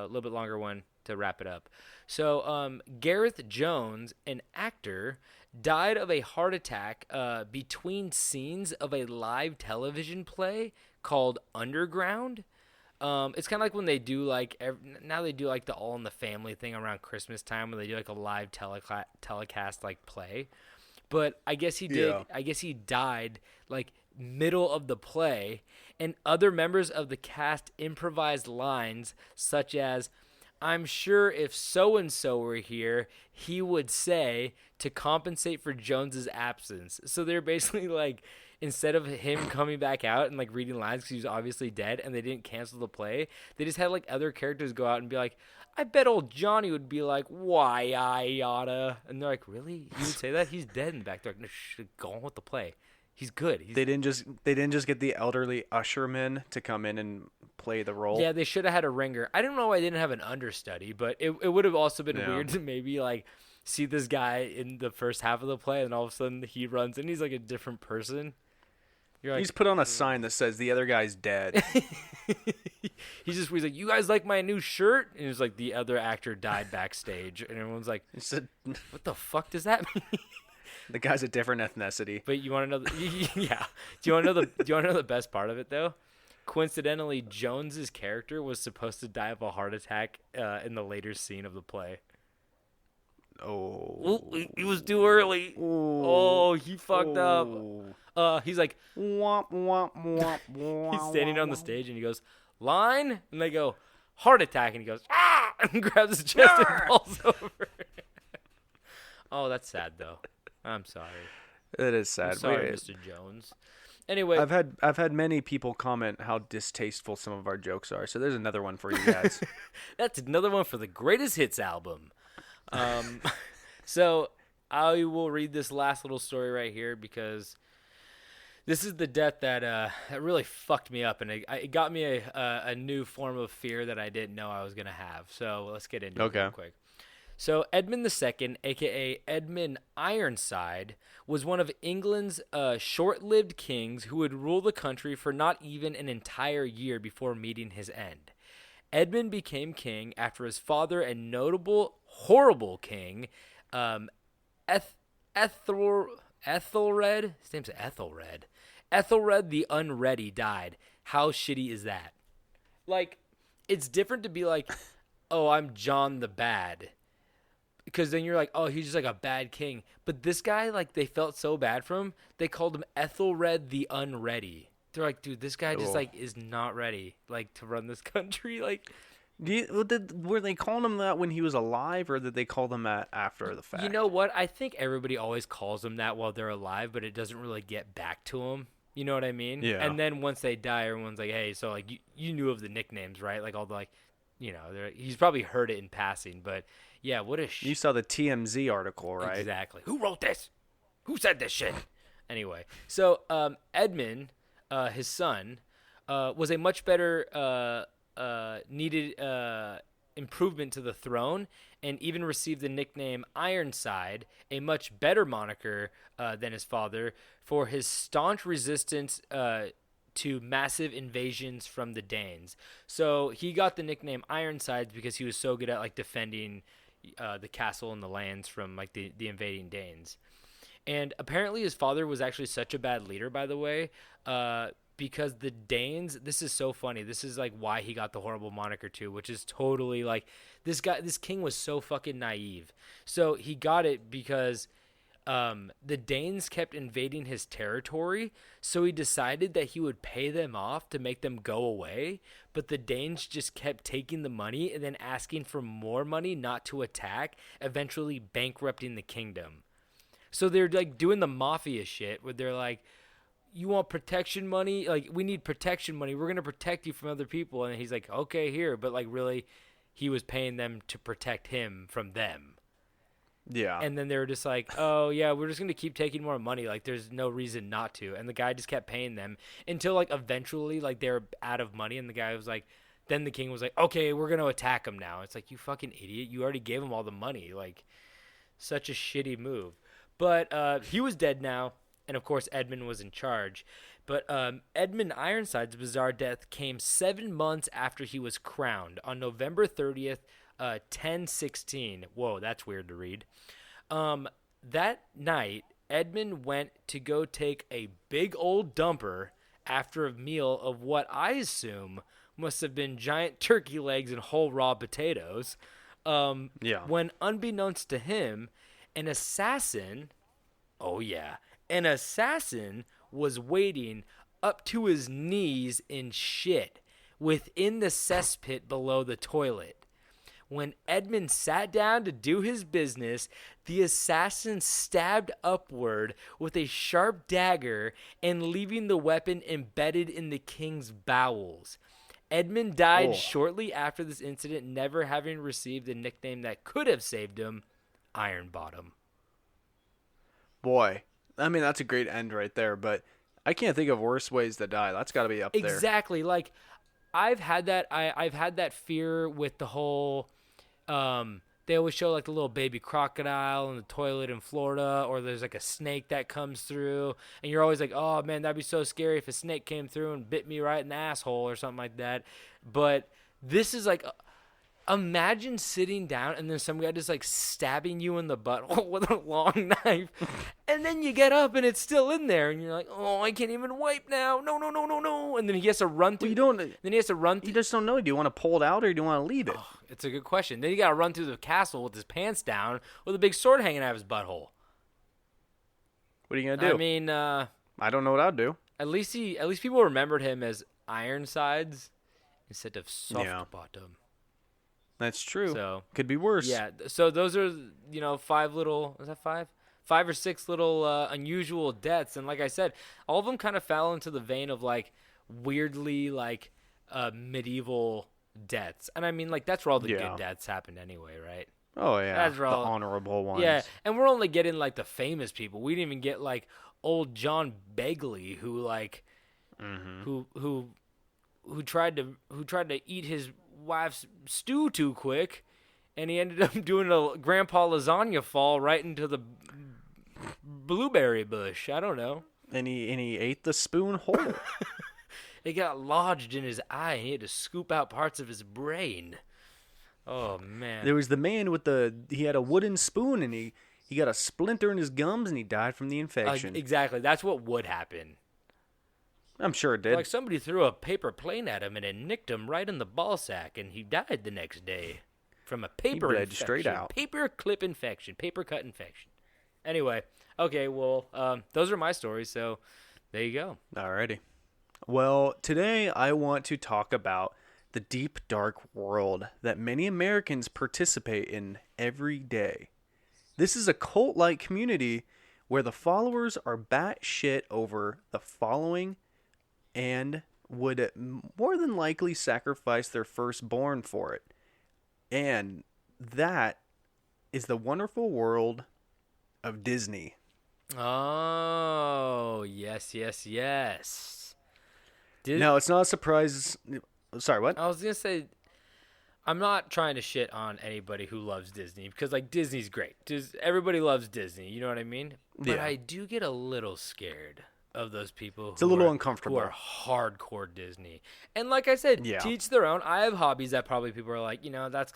little bit longer one to wrap it up. So Gareth Jones, an actor, died of a heart attack between scenes of a live television play called Underground. It's kind of like when they do now they do like the All in the Family thing around Christmas time, where they do like a live telecast like play. But I guess he did. Yeah. I guess he died like middle of the play, and other members of the cast improvised lines such as, "I'm sure if so and so were here, he would say," to compensate for Jones's absence. So they're basically like, instead of him coming back out and like reading lines because he was obviously dead and they didn't cancel the play, they just had like other characters go out and be like, "I bet old Johnny would be like, why I yada," and they're like, "Really? You would say that? He's dead in the back." They're like, "No, go on with the play. He's good." They didn't just get the elderly ushermen to come in and play the role. Yeah, they should have had a ringer. I don't know why they didn't have an understudy, but it would have also been weird to maybe like see this guy in the first half of the play and all of a sudden he runs and he's like a different person. You're like, He's put on a sign that says the other guy's dead. he's like, "You guys like my new shirt?" And it's like the other actor died backstage, and everyone's like, He said "What the fuck does that mean?" the guy's a different ethnicity. But you want to know? Yeah. Do you want to know the best part of it though? Coincidentally, Jones's character was supposed to die of a heart attack in the later scene of the play. Oh. Ooh, he was too early. Oh, he fucked up. He's like, Womp, womp, womp, womp, he's standing on the stage and he goes, "Line," and they go, "Heart attack," and he goes, "Ah!" and grabs his chest and falls over. Oh, that's sad though. I'm sorry. It is sad. I'm sorry, We- Mr. Jones. Anyway, I've had many people comment how distasteful some of our jokes are. So there's another one for you guys. that's another one for the greatest hits album. So I will read this last little story right here because this is the death that really fucked me up, and it got me a new form of fear that I didn't know I was gonna have. So let's get into it real quick. So Edmund II, a.k.a. Edmund Ironside, was one of England's short-lived kings who would rule the country for not even an entire year before meeting his end. Edmund became king after his father and notable, horrible king, Ethelred, his name's Ethelred. Ethelred the Unready died. How shitty is that? Like, it's different to be like, "Oh, I'm John the Bad." Because then you're like, "Oh, he's just like a bad king." But this guy, like, they felt so bad for him, they called him Ethelred the Unready. They're like, "Dude, this guy just, like, is not ready, like, to run this country." Like, Were they calling him that when he was alive, or did they call them that after the fact? you know what? I think everybody always calls them that while they're alive, but it doesn't really get back to them. You know what I mean? Yeah. And then once they die, everyone's like, "Hey, so, like, you knew of the nicknames, right?" Like, all the, like, he's probably heard it in passing, but, yeah, what a You saw the TMZ article, right? Exactly. Who wrote this? Who said this shit? Anyway, so Edmund, his son, was a much better needed improvement to the throne, and even received the nickname Ironside, a much better moniker than his father, for his staunch resistance to massive invasions from the Danes. So he got the nickname Ironsides because he was so good at like defending the castle and the lands from like the invading Danes. And apparently his father was actually such a bad leader, by the way, because the Danes, this is so funny. This is like why he got the horrible moniker too, which is totally like this king was so fucking naive. So he got it because the Danes kept invading his territory, so he decided that he would pay them off to make them go away, but the Danes just kept taking the money and then asking for more money not to attack, eventually bankrupting the kingdom. So they're like doing the mafia shit where they're like, you want protection money? Like, we need protection money. We're going to protect you from other people. And he's like, okay, here. But like, really, he was paying them to protect him from them. Yeah. And then they were just like, oh, yeah, we're just going to keep taking more money. Like, there's no reason not to. And the guy just kept paying them until, like, eventually, like, they were out of money. And the guy was like, then the king was like, okay, we're going to attack him now. It's like, you fucking idiot. You already gave him all the money. Like, such a shitty move. But he was dead now. And, of course, Edmund was in charge. But Edmund Ironside's bizarre death came 7 months after he was crowned on November 30th, 1016. Whoa, that's weird to read. That night, Edmund went to go take a big old dumper after a meal of what I assume must have been giant turkey legs and whole raw potatoes. When unbeknownst to him, an assassin was waiting up to his knees in shit within the cesspit below the toilet. When Edmund sat down to do his business, the assassin stabbed upward with a sharp dagger and leaving the weapon embedded in the king's bowels. Edmund died shortly after this incident, never having received the nickname that could have saved him, Iron Bottom. Boy, I mean, that's a great end right there, but I can't think of worse ways to die. That's got to be up there. Exactly. Like, I've had that. I've had that fear with the whole. They always show like the little baby crocodile in the toilet in Florida, or there's like a snake that comes through, and you're always like, oh man, that'd be so scary if a snake came through and bit me right in the asshole or something like that. But this is like. Imagine sitting down and then some guy just like stabbing you in the butthole with a long knife, and then you get up and it's still in there, and you're like, "Oh, I can't even wipe now! No!" And then he has to run through. Then he has to run. You just don't know. Do you want to pull it out or do you want to leave it? Oh, it's a good question. Then you got to run through the castle with his pants down, with a big sword hanging out of his butthole. What are you gonna do? I mean, I don't know what I'd do. At least people remembered him as Ironsides instead of Soft Bottom. That's true. So could be worse. Yeah. So those are 5 little. Is that 5? 5 or 6 little unusual deaths, and like I said, all of them kind of fell into the vein of like weirdly like medieval deaths. And I mean, like, that's where all the good deaths happened anyway, right? Oh yeah, that's where the all, honorable ones. Yeah, and we're only getting like the famous people. We didn't even get like old John Begley, who like who tried to eat his wife's stew too quick, and he ended up doing a grandpa lasagna fall right into the blueberry bush. I don't know. And he ate the spoon whole. It got lodged in his eye, and he had to scoop out parts of his brain. Oh man. There was the man with he had a wooden spoon, and he got a splinter in his gums, and he died from the infection. Exactly. That's what would happen. I'm sure it did. Like somebody threw a paper plane at him and it nicked him right in the ball sack, and he died the next day from a paper infection. Straight out. Paper clip infection, paper cut infection. Anyway, okay, well, those are my stories, so there you go. Alrighty. Well, today I want to talk about the deep, dark world that many Americans participate in every day. This is a cult-like community where the followers are batshit over the following and would more than likely sacrifice their firstborn for it. And that is the wonderful world of Disney. Oh, yes. Now, it's not a surprise. Sorry, what? I was going to say, I'm not trying to shit on anybody who loves Disney because like Disney's great. Everybody loves Disney, you know what I mean? But Yeah. I do get a little scared of those people It's a little uncomfortable. who are hardcore Disney. And like I said, Yeah. to each their own. I have hobbies that probably people are like, that's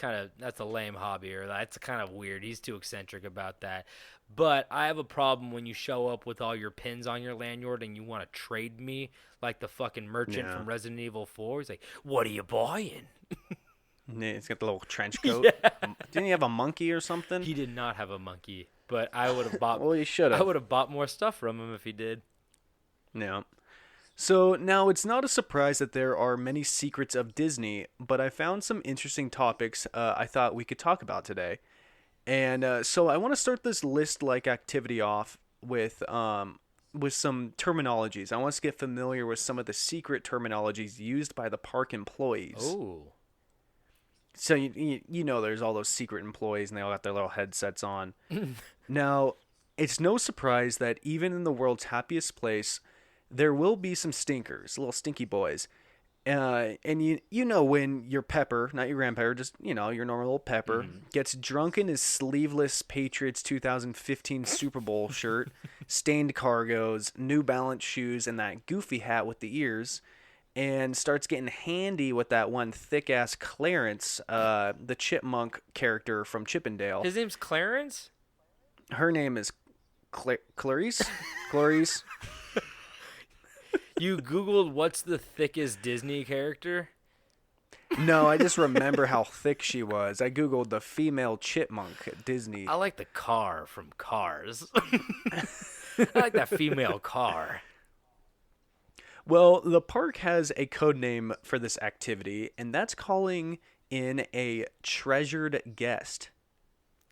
a lame hobby, or that's kind of weird. He's too eccentric about that. But I have a problem when you show up with all your pins on your lanyard and you want to trade me like the fucking merchant Yeah. from Resident Evil 4. He's like, "What are you buying?" Yeah, it's got the little trench coat. Didn't he have a monkey or something? He did not have a monkey, but I would have bought. Well, he should have. I would have bought more stuff from him if he did. Yeah. So now it's not a surprise that there are many secrets of Disney, but I found some interesting topics I thought we could talk about today. And so I want to start this list-like activity off with some terminologies. I want us to get familiar with some of the secret terminologies used by the park employees. Oh. So you know there's all those secret employees and they all got their little headsets on. Now, it's no surprise that even in the world's happiest place, there will be some stinkers, little stinky boys. And you know when your Pepper, not your grandpepper, just your normal little Pepper, gets drunk in his sleeveless Patriots 2015 Super Bowl shirt, stained cargos, New Balance shoes, and that goofy hat with the ears, and starts getting handy with that one thick-ass Clarence, the chipmunk character from Chippendale. His name's Clarence? Her name is Clarice? Clarice? You Googled what's the thickest Disney character? No, I just remember how thick she was. I Googled the female chipmunk at Disney. I like the car from Cars. I like that female car. Well, the park has a code name for this activity, and that's calling in a treasured guest.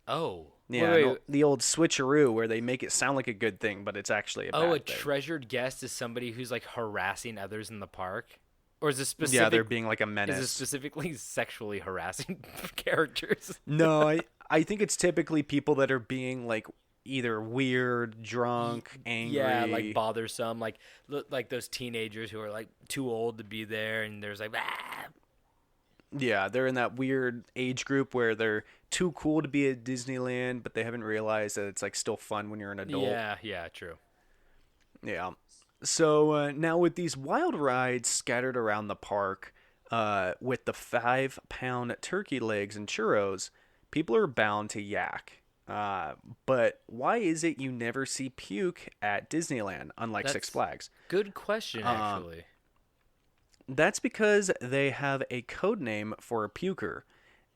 Oh. Yeah, Wait. the old switcheroo where they make it sound like a good thing, but it's actually a bad Oh, a thing. treasured guest is somebody who's like harassing others in the park? Or is it specific? Yeah, they're being like a menace. Is it specifically sexually harassing characters? No, I think it's typically people that are being like either weird, drunk, angry. Yeah, like bothersome, like those teenagers who are like too old to be there, and there's like, ah. Yeah, they're in that weird age group where they're too cool to be at Disneyland, but they haven't realized that it's like still fun when you're an adult. Yeah, true. Yeah. So now with these wild rides scattered around the park, with the 5-pound turkey legs and churros, people are bound to yak. But why is it you never see puke at Disneyland, unlike Six Flags? Good question, actually. That's because they have a code name for a puker,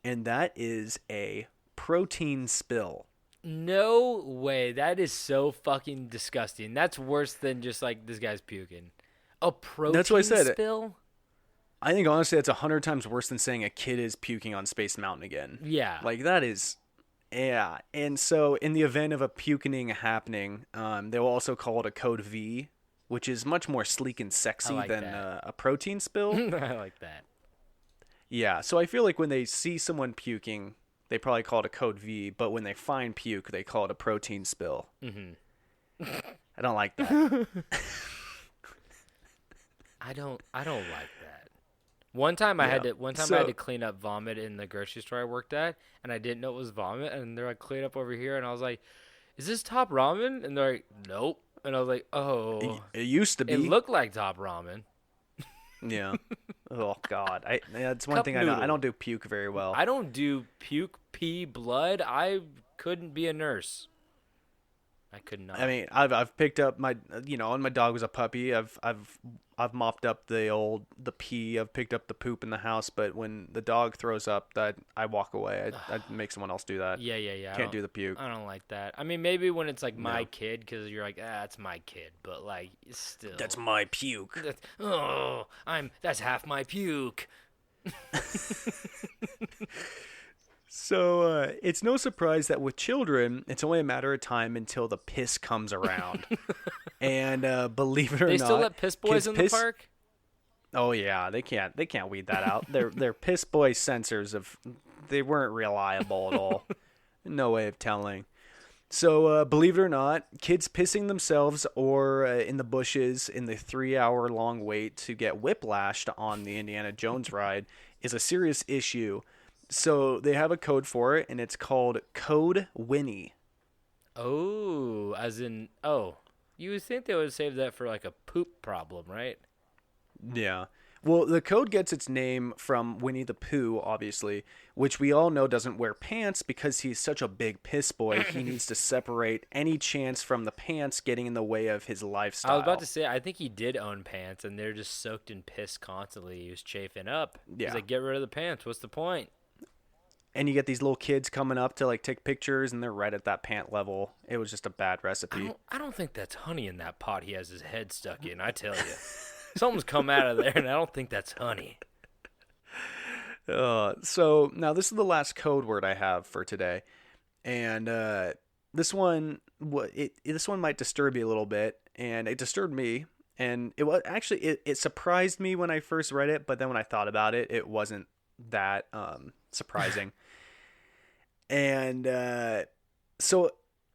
and that is a protein spill. No way. That is so fucking disgusting. That's worse than just like this guy's puking. A protein That's what I said. spill? I think honestly that's 100 times worse than saying a kid is puking on Space Mountain again. Yeah. Like that is, yeah. And so in the event of a puking happening, they will also call it a code V, which is much more sleek and sexy than a protein spill. I like that. Yeah. So I feel like when they see someone puking, they probably call it a code V, but when they find puke, they call it a protein spill. Mm-hmm. I don't like that. I don't like that. One time I had to clean up vomit in the grocery store I worked at, and I didn't know it was vomit, and they're like, clean up over here, and I was like, is this Top Ramen? And they're like, nope. And I was like, oh. It used to be. It looked like Top Ramen. Yeah. Oh God. That's one Cup thing I noodle. know. I don't do puke very well. I don't do puke, pee, blood. I couldn't be a nurse. I could not. I mean, I've picked up my, when my dog was a puppy, I've mopped up the pee. I've picked up the poop in the house, but when the dog throws up, that I walk away. I make someone else do that. Yeah. Can't do the puke. I don't like that. I mean, maybe when it's like my kid, because you're like, it's my kid, but like, it's still. That's my puke. That's half my puke. So it's no surprise that with children, it's only a matter of time until the piss comes around. And believe it or not, They still let piss boys kids in the park? Oh yeah, they can't weed that out. Their piss boy sensors they weren't reliable at all. No way of telling. So believe it or not, kids pissing themselves or in the bushes in the 3-hour long wait to get whiplashed on the Indiana Jones ride is a serious issue. So they have a code for it, and it's called Code Winnie. Oh, as in, you would think they would save that for like a poop problem, right? Yeah. Well, the code gets its name from Winnie the Pooh, obviously, which we all know doesn't wear pants because he's such a big piss boy. He needs to separate any chance from the pants getting in the way of his lifestyle. I was about to say, I think he did own pants, and they're just soaked in piss constantly. He was chafing up. Yeah. He's like, get rid of the pants. What's the point? And you get these little kids coming up to like take pictures, and they're right at that pant level. It was just a bad recipe. I don't think that's honey in that pot he has his head stuck in, I tell you. Something's come out of there, and I don't think that's honey. So now this is the last code word I have for today, and this one might disturb you a little bit, and it disturbed me, and it was actually it surprised me when I first read it, but then when I thought about it, it wasn't that surprising. And so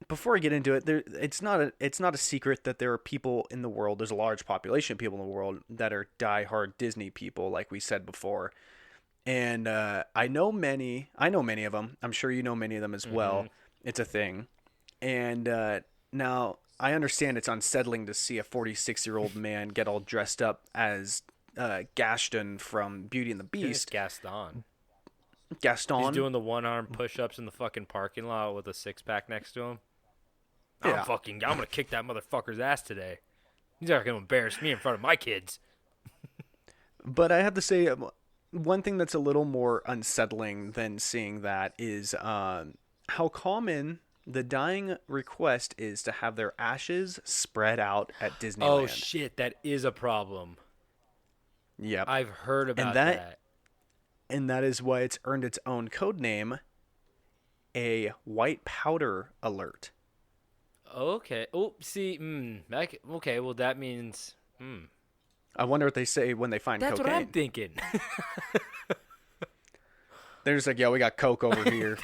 before I get into it, it's not a secret that there are people in the world. There's a large population of people in the world that are diehard Disney people, like we said before. And I know many of them. I'm sure you know many of them as well. It's a thing. And now I understand it's unsettling to see a 46-year-old man get all dressed up as Gaston from Beauty and the Beast. Gaston. Gaston. He's doing the one-arm push-ups in the fucking parking lot with a six-pack next to him. Yeah. I'm gonna kick that motherfucker's ass today. He's not gonna embarrass me in front of my kids. But I have to say, one thing that's a little more unsettling than seeing that is how common the dying request is to have their ashes spread out at Disneyland. Oh shit, that is a problem. Yep. I've heard about that. And that is why it's earned its own code name, a white powder alert. Okay. Oh, see, okay, well that means I wonder what they say when they find that's cocaine. what I'm thinking. They're just like, yeah, we got coke over here.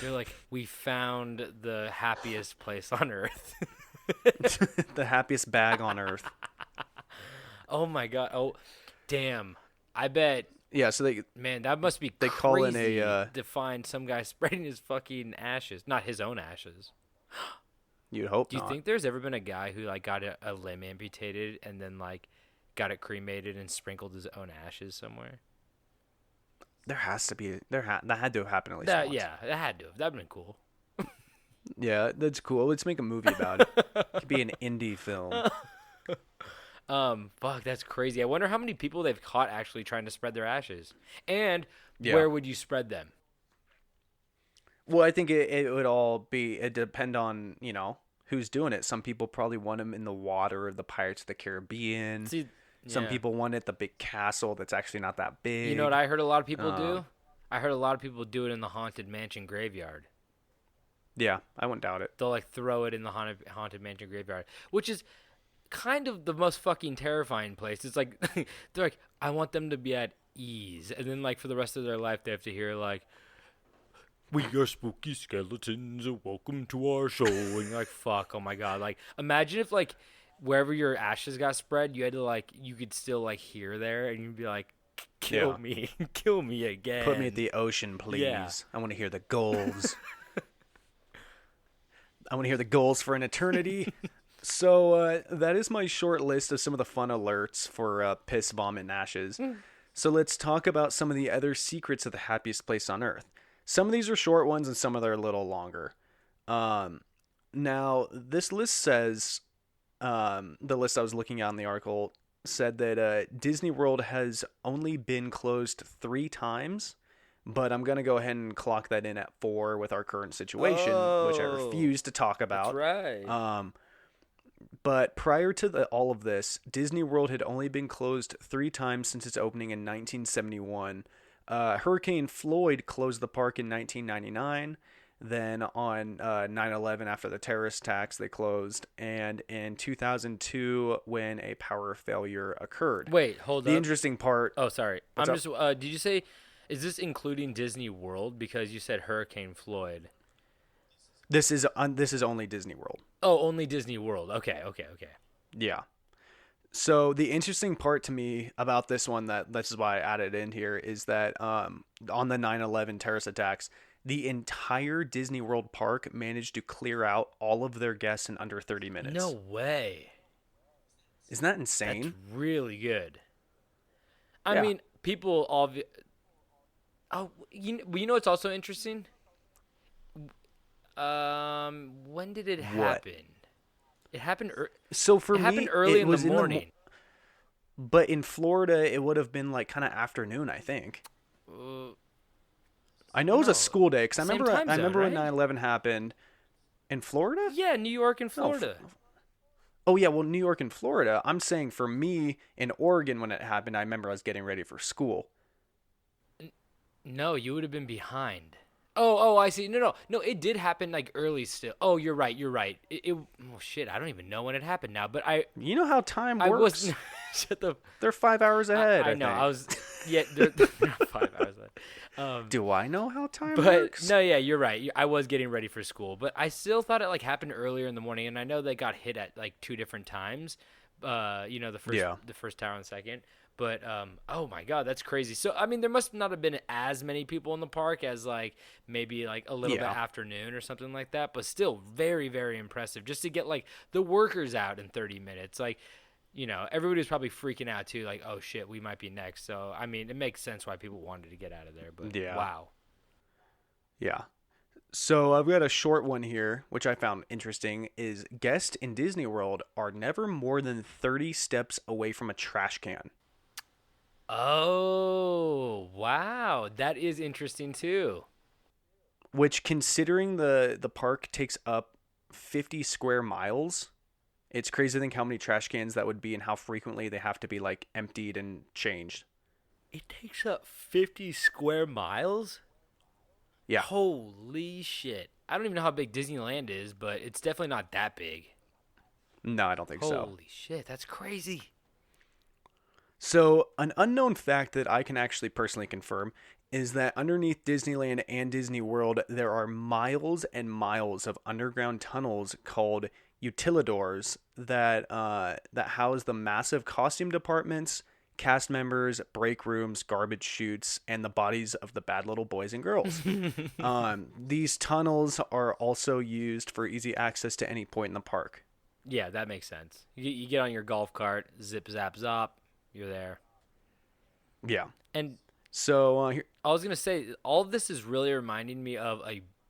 They're like, we found the happiest place on earth. The happiest bag on earth. Oh my god. Oh, damn. I bet. Yeah, so Man, that must be they crazy call in a to find some guy spreading his fucking ashes, not his own ashes. You'd hope Do you not. think there's ever been a guy who like got a limb amputated and then like got it cremated and sprinkled his own ashes somewhere? There has to be. That had to have happened at least That, once. yeah, that had to have. That'd been cool. Yeah, that's cool. Let's make a movie about it. It could be an indie film. Fuck, that's crazy. I wonder how many people they've caught actually trying to spread their ashes. And Yeah. where would you spread them? Well, I think it would all depend on, who's doing it. Some people probably want them in the water of the Pirates of the Caribbean. See, Some yeah. people want it the big castle that's actually not that big. You know what I heard a lot of people do? I heard a lot of people do it in the Haunted Mansion graveyard. Yeah, I wouldn't doubt it. They'll like throw it in the Haunted Mansion graveyard, which is kind of the most fucking terrifying place. It's like they're like, I want them to be at ease, and then like for the rest of their life they have to hear like, we are spooky skeletons, welcome to our show. And you're like, fuck, oh my god. Like, imagine if like wherever your ashes got spread, you had to like, you could still like hear there, and you'd be like, kill me, kill me again. Put me at the ocean, please. Yeah. I want to hear the goals. I want to hear the goals for an eternity. So that is my short list of some of the fun alerts for piss, vomit, and ashes. So let's talk about some of the other secrets of the happiest place on earth. Some of these are short ones and some of them are a little longer. Now, this list says, the list I was looking at in the article said that Disney World has only been closed 3 times. But I'm going to go ahead and clock that in at 4 with our current situation, which I refuse to talk about. That's right. But prior to all of this, Disney World had only been closed 3 times since its opening in 1971. Hurricane Floyd closed the park in 1999. Then on 9/11, after the terrorist attacks, they closed. And in 2002, when a power failure occurred. Wait, hold up. The interesting part... Oh, sorry. What's I'm up? just. Did you say? Is this including Disney World? Because you said Hurricane Floyd. This is only Disney World. Oh, only Disney World. Okay. Yeah. So the interesting part to me about this one, this is why I added in here, is that on the 9/11 terrorist attacks, the entire Disney World park managed to clear out all of their guests in under 30 minutes. No way. Isn't that insane? That's really good. I Yeah. mean, people all. Oh, you know what's also interesting? When did it happen? It happened. So for It me, happened early it in was the morning. but in Florida, it would have been like kind of afternoon, I think. I know it was no. a school day because I Same remember time zone, when right? 9/11 happened in Florida. Yeah, New York and Florida. Oh yeah, well New York and Florida. I'm saying for me in Oregon when it happened, I remember I was getting ready for school. No, you would have been behind. Oh, I see. No. It did happen like early still. Oh, you're right. Oh shit, I don't even know when it happened now. But You know how time I works. was. Shut the. They're 5 hours ahead. I know. think. I was. Yeah, they're 5 hours ahead. Do I know how time But works? no, yeah, you're right. I was getting ready for school, but I still thought it like happened earlier in the morning, and I know they got hit at like 2 different times. The first tower and the second. But oh my god, that's crazy. So I mean, there must not have been as many people in the park as like maybe like a little bit afternoon or something like that. But still, very very impressive just to get like the workers out in 30 minutes. Like, everybody was probably freaking out too. Like, oh shit, we might be next. So I mean, it makes sense why people wanted to get out of there. But wow. Yeah. So I've got a short one here, which I found interesting, is guests in Disney World are never more than 30 steps away from a trash can. Oh, wow. That is interesting too. Which, considering the park takes up 50 square miles, it's crazy to think how many trash cans that would be and how frequently they have to be like emptied and changed. It takes up 50 square miles? Yeah. Holy shit. I don't even know how big Disneyland is, but it's definitely not that big. No, I don't think so. Holy shit, that's crazy. So, an unknown fact that I can actually personally confirm is that underneath Disneyland and Disney World, there are miles and miles of underground tunnels called utilidors that house the massive costume departments, cast members, break rooms, garbage chutes, and the bodies of the bad little boys and girls. These tunnels are also used for easy access to any point in the park. Yeah, that makes sense. You get on your golf cart, zip, zap, zop, you're there. Yeah. And so here, I was going to say, all of this is really reminding me of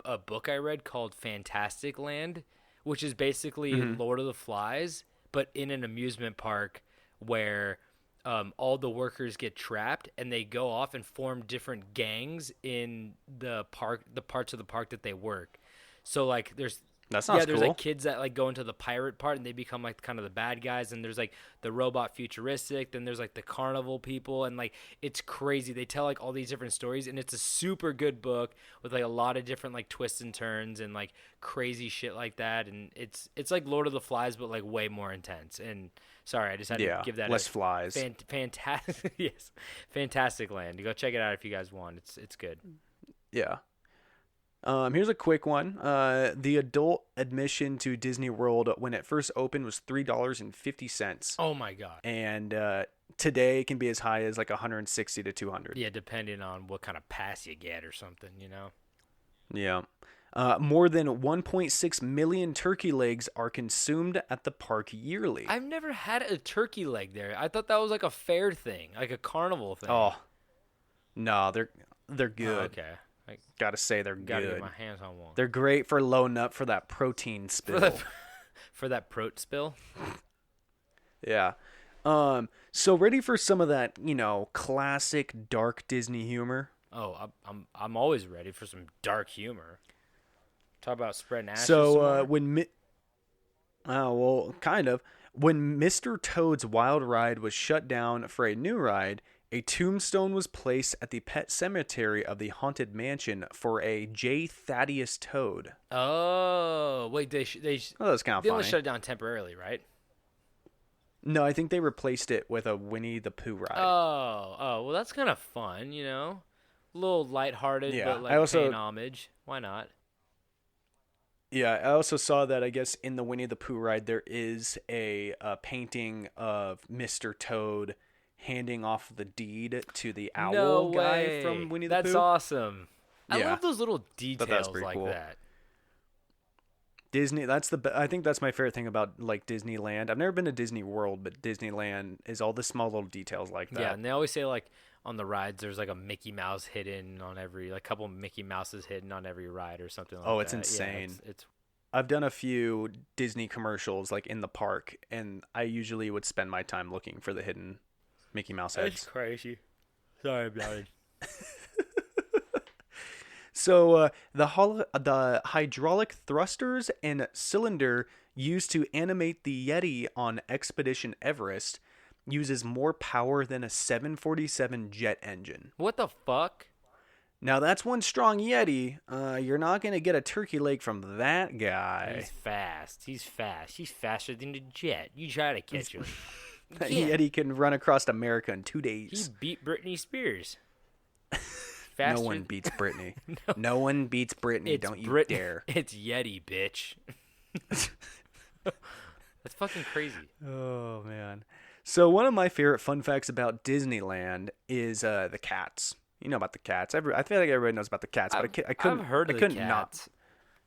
a book I read called Fantastic Land, which is basically Lord of the Flies, but in an amusement park where all the workers get trapped and they go off and form different gangs in the park, the parts of the park that they work. So like there's that sounds there's cool. like kids that like go into the pirate part and they become like kind of the bad guys, and there's like the robot futuristic, then there's like the carnival people, and like it's crazy. They tell like all these different stories, and it's a super good book with like a lot of different like twists and turns and like crazy shit like that, and it's like Lord of the Flies but like way more intense. And sorry, I just had to give that less flies. Fantastic, yes, Fantastic Land. Go check it out if you guys want. It's good. Yeah. Here's a quick one. The adult admission to Disney World when it first opened was $3.50. Oh my god! And today it can be as high as like 160 to 200. Yeah, depending on what kind of pass you get or something, Yeah. More than 1.6 million turkey legs are consumed at the park yearly. I've never had a turkey leg there. I thought that was like a fair thing, like a carnival thing. Oh, no, they're good. Oh, okay. Gotta say they're Gotta good. get my hands on one. They're great for loading up for that protein spill. For that prote spill? Yeah. So ready for some of that, classic dark Disney humor? Oh, I'm always ready for some dark humor. Talk about spreading ashes. So kind of. When Mr. Toad's Wild Ride was shut down for a new ride, a tombstone was placed at the pet cemetery of the Haunted Mansion for a J. Thaddeus Toad. Oh, wait, they Oh, that's kind of they funny. only shut it down temporarily, right? No, I think they replaced it with a Winnie the Pooh ride. Oh, well, that's kind of fun, A little lighthearted, Yeah, but like I also- paying homage. Why not? Yeah, I also saw that, I guess, in the Winnie the Pooh ride, there is a painting of Mr. Toad handing off the deed to the No owl guy way. from Winnie the That's Pooh. awesome. I Yeah, love those little but details that's pretty like cool. that. Disney, I think that's my favorite thing about like Disneyland. I've never been to Disney World, but Disneyland is all the small little details like that. Yeah, and they always say like on the rides there's like a Mickey Mouse hidden on every like couple Mickey Mouses hidden on every ride or something like that. Oh, it's Yeah, insane. it's I've done a few Disney commercials like in the park, and I usually would spend my time looking for the hidden Mickey Mouse heads. crazy. Sorry about it. So the hydraulic thrusters and cylinder used to animate the Yeti on Expedition Everest uses more power than a 747 jet engine. What the fuck? Now that's one strong Yeti. You're not gonna get a turkey leg from that guy. He's fast. He's fast. He's faster than the jet. You try to catch him. That Yeah. Yeti can run across America in 2 He days. beat Britney Spears. No one beats Britney. No one beats Britney. It's Don't you Brit- dare. It's Yeti, bitch. That's fucking crazy. Oh man. So one of my favorite fun facts about Disneyland is the cats. You know about the cats. I feel like everybody knows about the cats, but I couldn't. I've heard of I the couldn't not. cats.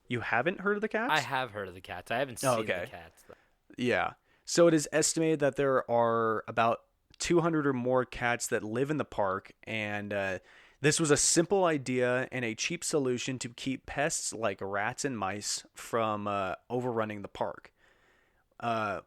You haven't heard of the cats? I have heard of the cats. I haven't seen okay. the cats. Though. Yeah. So it is estimated that there are about 200 or more cats that live in the park, and this was a simple idea and a cheap solution to keep pests like rats and mice from overrunning the park.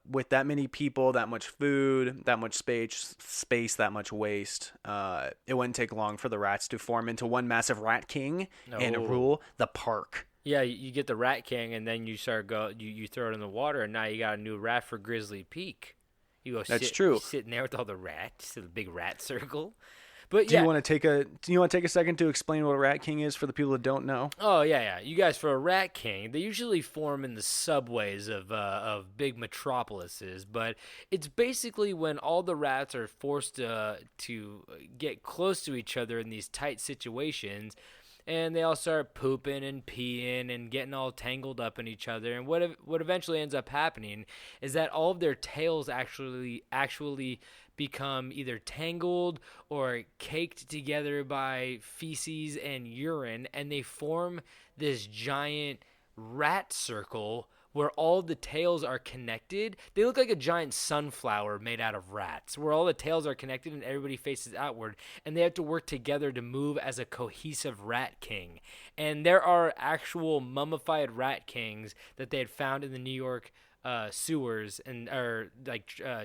With that many people, that much food, that much space, that much waste, it wouldn't take long for the rats to form into one massive rat king and No. rule the park. Yeah, you get the Rat King, and then you you throw it in the water, and now you got a new rat for Grizzly Peak. You go. That's true. Sitting there with all the rats, the big rat circle. But Do you want to take a second to explain what a rat king is for the people that don't know? Oh yeah. You guys, for a Rat King, they usually form in the subways of big metropolises, but it's basically when all the rats are forced to get close to each other in these tight situations, and they all start pooping and peeing and getting all tangled up in each other. And what eventually ends up happening is that all of their tails actually become either tangled or caked together by feces and urine, and they form this giant rat circle where all the tails are connected. They look like a giant sunflower made out of rats, where all the tails are connected and everybody faces outward, and they have to work together to move as a cohesive rat king. And there are actual mummified rat kings that they had found in the New York sewers and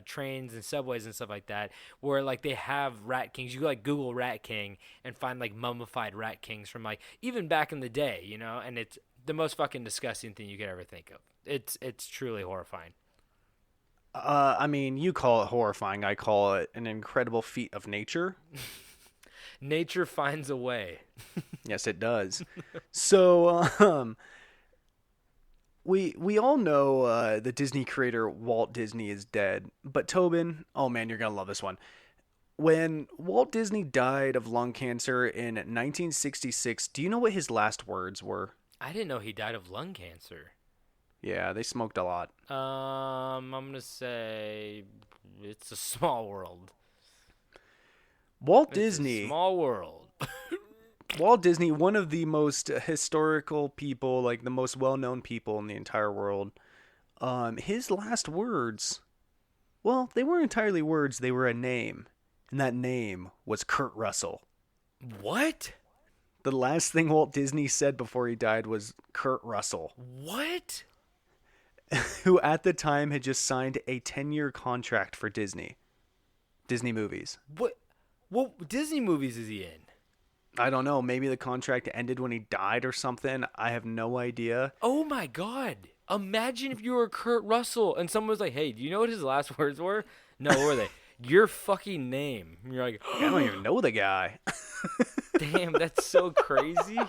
trains and subways and stuff like that, where like they have rat kings. You like Google rat king and find like mummified rat kings from like even back in the day, you know, and it's the most fucking disgusting thing you could ever think of. It's truly horrifying. I mean, you call it horrifying. I call it an incredible feat of nature. Nature finds a way. Yes, it does. So, we all know the Disney creator Walt Disney is dead. But Tobin, oh man, you're gonna love this one. When Walt Disney died of lung cancer in 1966, do you know what his last words were? I didn't know he died of lung cancer. Yeah, they smoked a lot. I'm gonna say it's a small world. Walt It's Disney. a small world. Walt Disney, one of the most historical people, like the most well-known people in the entire world. His last words, well, they weren't entirely words, they were a name. And that name was Kurt Russell. What? The last thing Walt Disney said before he died was Kurt Russell, What? who at the time had just signed a 10-year contract for Disney movies. What Disney movies is he in? I don't know. Maybe the contract ended when he died or something. I have no idea. Oh my god. Imagine if you were Kurt Russell and someone was like, "Hey, do you know what his last words were?" No, what were they? Your fucking name. And you're like, I don't even know the guy. damn, that's so crazy.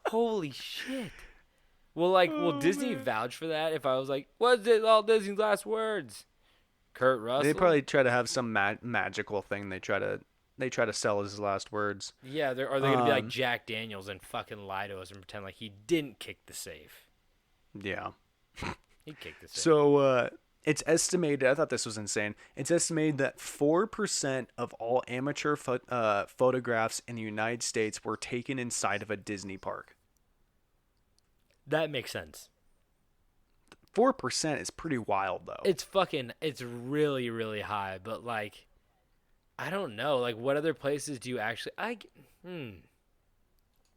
Holy shit. Well, like, will Disney vouch for that if I was like, what's it all Disney's last words? Kurt Russell? They probably try to have some magical thing they try to sell as his last words. Yeah, are they going to be like Jack Daniels and fucking lie to us and pretend like he didn't kick the safe? Yeah. He kicked this. So it's estimated. I thought this was insane. It's estimated that 4% of all amateur photographs in the United States were taken inside of a Disney park. That makes sense. 4% is pretty wild, though. It's really, really high. But, like, I don't know. Like, what other places do you actually...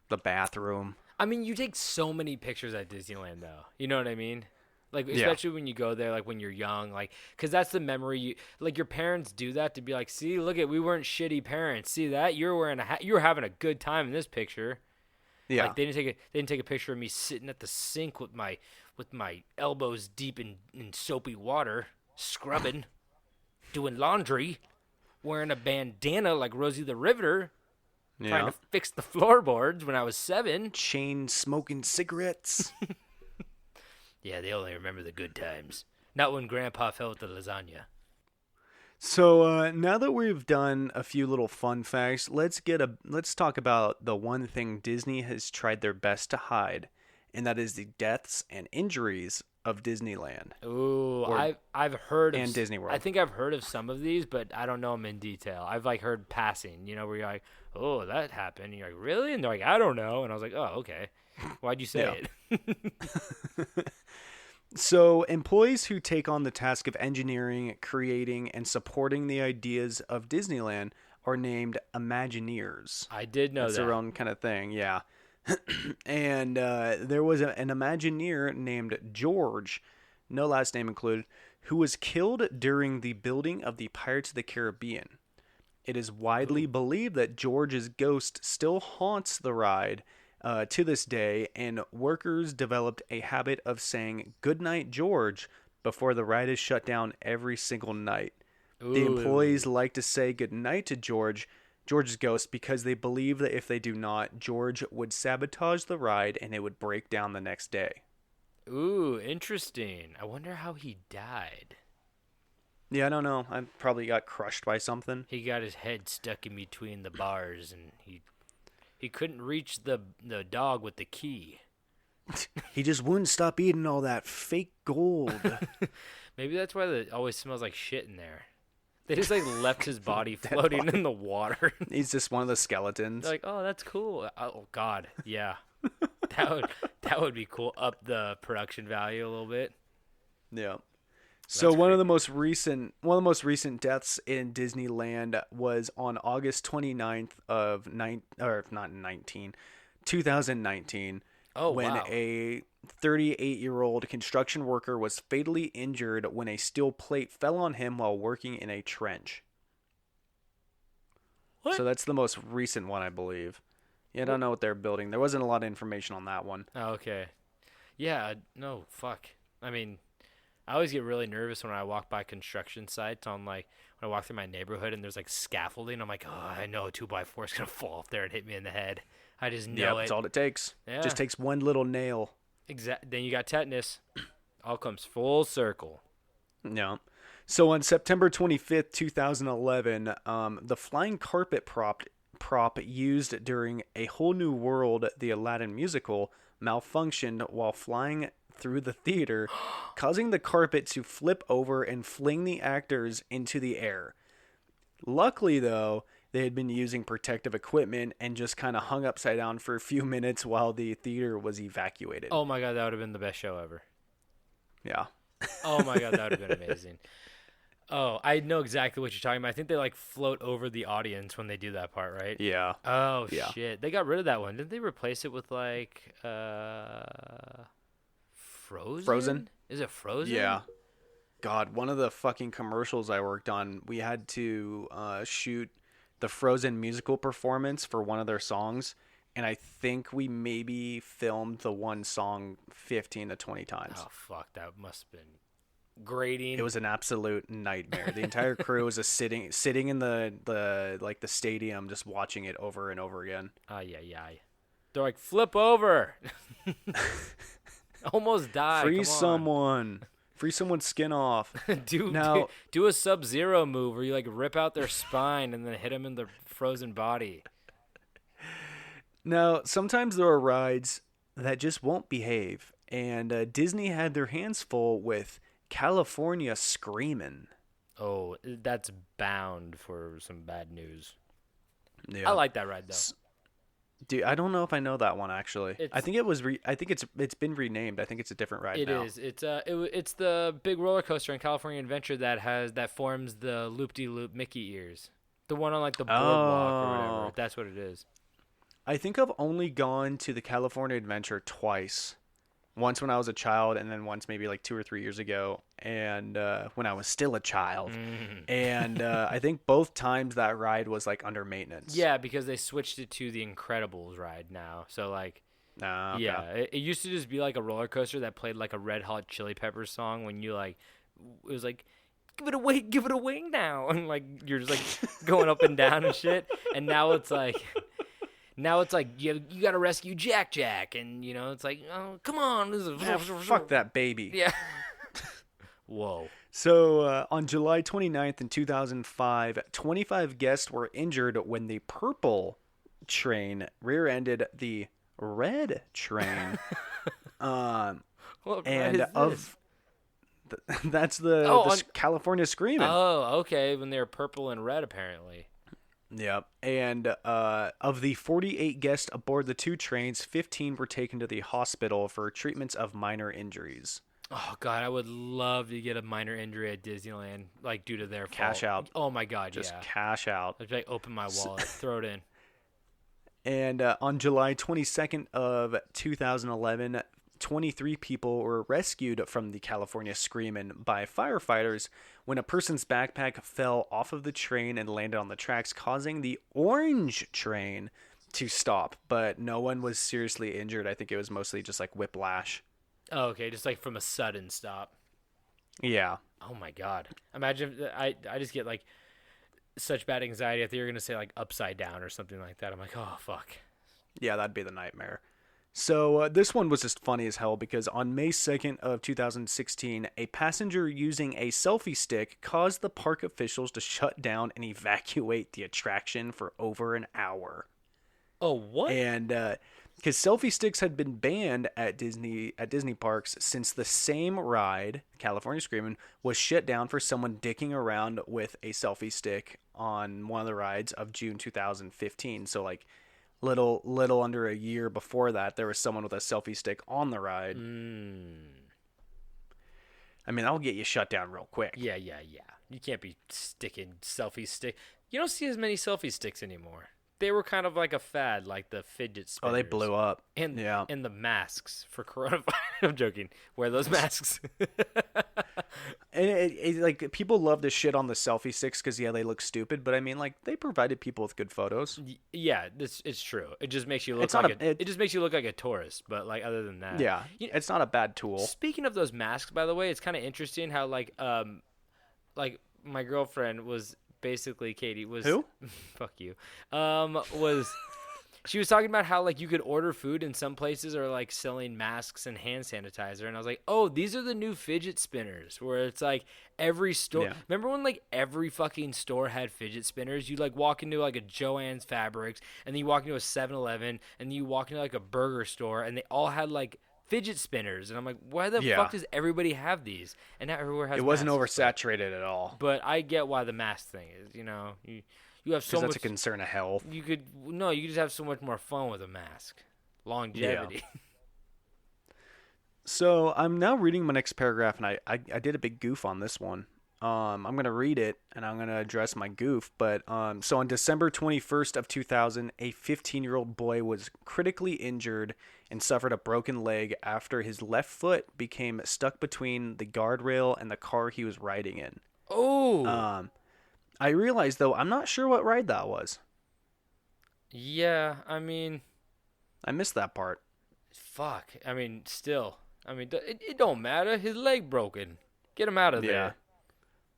The bathroom. I mean, you take so many pictures at Disneyland, though. You know what I mean? Like, especially when you go there, like, when you're young. Like, because that's the memory you... Like, your parents do that to be like, see, look at... We weren't shitty parents. See that? You're wearing a hat. You were having a good time in this picture. Yeah. Like, they didn't take a picture of me sitting at the sink with my elbows deep in soapy water, scrubbing, doing laundry, wearing a bandana like Rosie the Riveter, trying to fix the floorboards when I was 7. Chain smoking cigarettes. Yeah, they only remember the good times. Not when Grandpa fell with the lasagna. So now that we've done a few little fun facts, let's talk about the one thing Disney has tried their best to hide, and that is the deaths and injuries of Disneyland. Ooh, I've heard of... And Disney World. I think I've heard of some of these, but I don't know them in detail. I've, like, heard passing, where you're like, oh, that happened. And you're like, really? And they're like, I don't know. And I was like, oh, okay. Why'd you say it? So, employees who take on the task of engineering, creating, and supporting the ideas of Disneyland are named Imagineers. I did know that. That's their own kind of thing, yeah. And there was an Imagineer named George, no last name included, who was killed during the building of the Pirates of the Caribbean. It is widely believed that George's ghost still haunts the ride to this day, and workers developed a habit of saying "Goodnight, George" before the ride is shut down every single night. Ooh. The employees like to say goodnight to George's ghost, because they believe that if they do not, George would sabotage the ride and it would break down the next day. Ooh, interesting. I wonder how he died. Yeah, I don't know. I probably got crushed by something. He got his head stuck in between the bars, and he couldn't reach the dog with the key. He just wouldn't stop eating all that fake gold. Maybe that's why it always smells like shit in there. They just, like, left his body floating in the water. He's just one of the skeletons. They're like, oh, that's cool. Oh, God, yeah. That would be cool. Up the production value a little bit. Yeah. So one of the most recent deaths in Disneyland was on August 29th of 2019, when wow. a 38-year-old construction worker was fatally injured when a steel plate fell on him while working in a trench. What? So that's the most recent one, I believe. Yeah, I don't know what they're building. There wasn't a lot of information on that one. Oh, okay. Yeah, no, fuck. I mean, I always get really nervous when I walk by construction sites when I walk through my neighborhood and there's, like, scaffolding. I'm like, oh, I know a 2x4 is going to fall off there and hit me in the head. I just know it. That's all it takes. Yeah. Just takes one little nail. Then you got tetanus. All comes full circle. Yeah. So on September 25th, 2011, the flying carpet prop used during A Whole New World, the Aladdin musical, malfunctioned while flying through the theater, causing the carpet to flip over and fling the actors into the air. Luckily, though, they had been using protective equipment and just kind of hung upside down for a few minutes while the theater was evacuated. Oh my God, that would have been the best show ever. Yeah. Oh my God, that would have been amazing. Oh, I know exactly what you're talking about. I think they, like, float over the audience when they do that part, right? Yeah. Oh, yeah. Shit. They got rid of that one. Didn't they replace it with, like, Frozen? Frozen? Is it Frozen? Yeah. God, one of the fucking commercials I worked on, we had to shoot the Frozen musical performance for one of their songs, and I think we maybe filmed the one song 15 to 20 times. Oh, fuck. That must have been grating. It was an absolute nightmare. The entire crew was just sitting in the stadium, just watching it over and over again. Yeah. They're like, flip over. Almost died. Free someone's skin off. Do a Sub-Zero move where you, like, rip out their spine and then hit them in the frozen body. Now, sometimes there are rides that just won't behave, and Disney had their hands full with California Screamin'. Oh, that's bound for some bad news. Yeah. I like that ride though. Dude, I don't know if I know that one actually. It's- I think it was. I think it's been renamed. I think it's a different ride It now. is. It's the big roller coaster in California Adventure that forms the loop-de-loop Mickey ears. The one on like the boardwalk or whatever. Oh. That's what it is. I think I've only gone to the California Adventure twice. Once when I was a child, and then once maybe like 2 or 3 years ago, and when I was still a child. And I think both times that ride was like under maintenance. Yeah, because they switched it to the Incredibles ride now. So like, Okay. yeah, it used to just be like a roller coaster that played like a Red Hot Chili Peppers song when you like, it was like, give it away now, and like you're just like going up and down and shit. And now it's like. Now it's like you got to rescue Jack, and you know it's like, oh come on, this is Fuck that baby. yeah. Whoa. So on July 29th in 2005, 25 guests were injured when the purple train rear-ended the red train. What ride And is of that's the California Screamin'. Oh, okay. When they were purple and red, apparently. Yep. And of the 48 guests aboard the two trains, 15 were taken to the hospital for treatments of minor injuries. Oh God, I would love to get a minor injury at Disneyland, like due to their Cash fault. out. Oh my God, Just yeah. cash out. I'd like open my wallet, throw it in. And on July 22nd of 2011, 23 people were rescued from the California Screamin' by firefighters when a person's backpack fell off of the train and landed on the tracks, causing the orange train to stop. But no one was seriously injured. I think it was mostly just like whiplash. Oh, okay, just like from a sudden stop. Yeah. Oh my God. Imagine I just get like such bad anxiety. I think you're gonna say like upside down or something like that. I'm like, oh fuck. Yeah, that'd be the nightmare. So this one was just funny as hell because on May 2nd of 2016, a passenger using a selfie stick caused the park officials to shut down and evacuate the attraction for over an hour. Oh what? And because selfie sticks had been banned at Disney parks since the same ride, California Screamin', was shut down for someone dicking around with a selfie stick on one of the rides of June 2015. So like little under a year before that, there was someone with a selfie stick on the ride. I mean, that'll get you shut down real quick. Yeah. You can't be sticking selfie stick. You don't see as many selfie sticks anymore. They were kind of like a fad, like the fidget spinners. Oh, they blew up. And yeah. And the masks for coronavirus. I'm joking. Wear those masks. And like people love to shit on the selfie sticks because they look stupid, but I mean like they provided people with good photos. Yeah, it's true. It just makes you look it just makes you look like a tourist. But like other than that, yeah, it's not a bad tool. Speaking of those masks, by the way, it's kind of interesting how like my girlfriend was basically Katie was who? Fuck you. Was. She was talking about how, like, you could order food and some places are, like, selling masks and hand sanitizer. And I was like, oh, these are the new fidget spinners where it's, like, every store. Yeah. Remember when, like, every fucking store had fidget spinners? You, like, walk into, like, a Joann's Fabrics and then you walk into a 7-Eleven and then you walk into, like, a burger store and they all had, like, fidget spinners. And I'm like, why the fuck does everybody have these? And now everywhere has It wasn't masks, oversaturated at all. But I get why the mask thing is, you know. You have so much. That's a concern of health. You could just have so much more fun with a mask. Longevity. Yeah. So I'm now reading my next paragraph, and I did a big goof on this one. I'm gonna read it, and I'm gonna address my goof. But so on December 21st of 2000, a 15-year-old boy was critically injured and suffered a broken leg after his left foot became stuck between the guardrail and the car he was riding in. Oh. I realized, though, I'm not sure what ride that was. Yeah, I mean... I missed that part. Fuck. I mean, still. I mean, it don't matter. His leg broken. Get him out of there.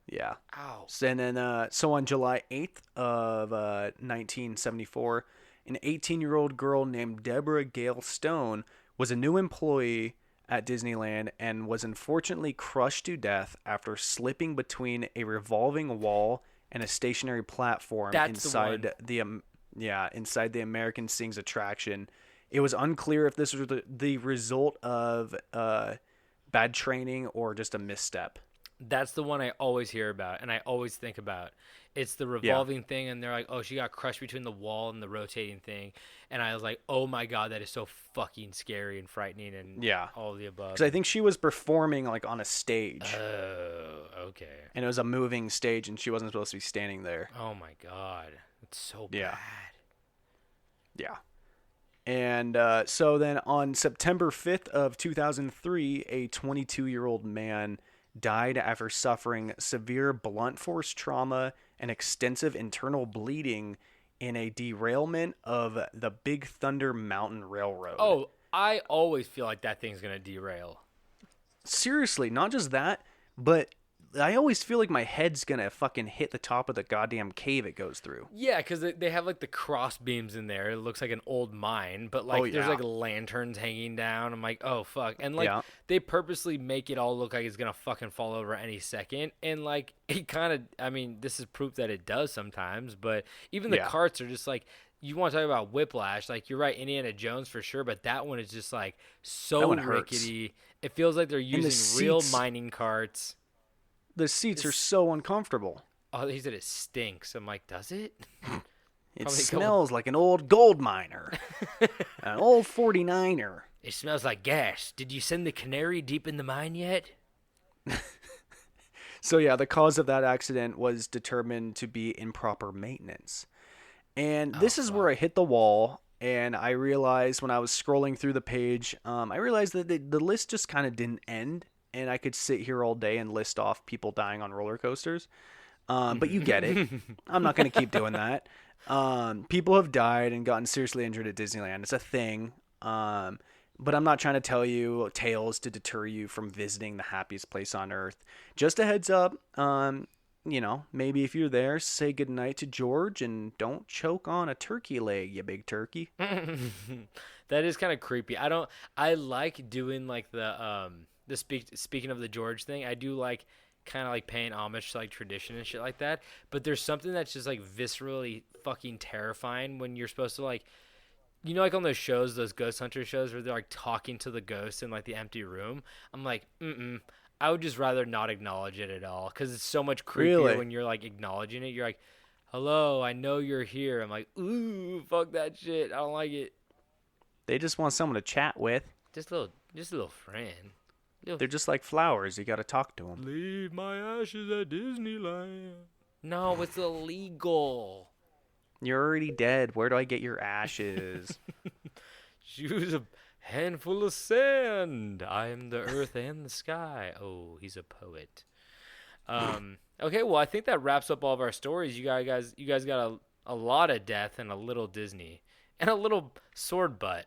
Yeah. Ow. And then, so on July 8th of 1974, an 18-year-old girl named Deborah Gale Stone was a new employee at Disneyland and was unfortunately crushed to death after slipping between a revolving wall and a stationary platform inside the American Sings attraction It was unclear if this was the result of bad training or just a misstep. That's the one I always hear about and I always think about. It's the revolving thing, and they're like, oh, she got crushed between the wall and the rotating thing. And I was like, oh my God, that is so fucking scary and frightening and all of the above. Because I think she was performing like on a stage. Oh, okay. And it was a moving stage, and she wasn't supposed to be standing there. Oh my God. It's so bad. Yeah. And so then on September 5th of 2003, a 22-year-old man died after suffering severe blunt force trauma and extensive internal bleeding in a derailment of the Big Thunder Mountain Railroad. Oh, I always feel like that thing's going to derail. Seriously, not just that, but I always feel like my head's going to fucking hit the top of the goddamn cave it goes through. Yeah, because they have like the cross beams in there. It looks like an old mine, but like there's like lanterns hanging down. I'm like, oh fuck. And like they purposely make it all look like it's going to fucking fall over any second. And like it kind of, I mean, this is proof that it does sometimes, but even the carts are just like, you want to talk about whiplash. Like you're right, Indiana Jones for sure, but that one is just like so rickety. It feels like they're using real mining carts. The seats are so uncomfortable. Oh, he said it stinks. I'm like, does it? It smells like an old gold miner. An old 49er. It smells like gas. Did you send the canary deep in the mine yet? So yeah, the cause of that accident was determined to be improper maintenance. And this is where I hit the wall, and I realized when I was scrolling through the page, I realized that the list just kind of didn't end. And I could sit here all day and list off people dying on roller coasters. But you get it. I'm not going to keep doing that. People have died and gotten seriously injured at Disneyland. It's a thing. But I'm not trying to tell you tales to deter you from visiting the happiest place on earth. Just a heads up. Maybe if you're there, say goodnight to George and don't choke on a turkey leg, you big turkey. That is kind of creepy. I like doing like speaking of the George thing, I do like kind of like paying homage to like tradition and shit like that. But there's something that's just like viscerally fucking terrifying when you're supposed to like, like on those shows, those ghost hunter shows where they're like talking to the ghost in like the empty room. I'm like, I would just rather not acknowledge it at all because it's so much creepier when you're like acknowledging it. You're like, hello, I know you're here. I'm like, ooh, fuck that shit. I don't like it. They just want someone to chat with. Just a little friend. They're just like flowers. You got to talk to them. Leave my ashes at Disneyland. No, it's illegal. You're already dead. Where do I get your ashes? Choose a handful of sand. I am the earth and the sky. Oh, he's a poet. Okay, well, I think that wraps up all of our stories. You guys got a lot of death and a little Disney and a little sword butt.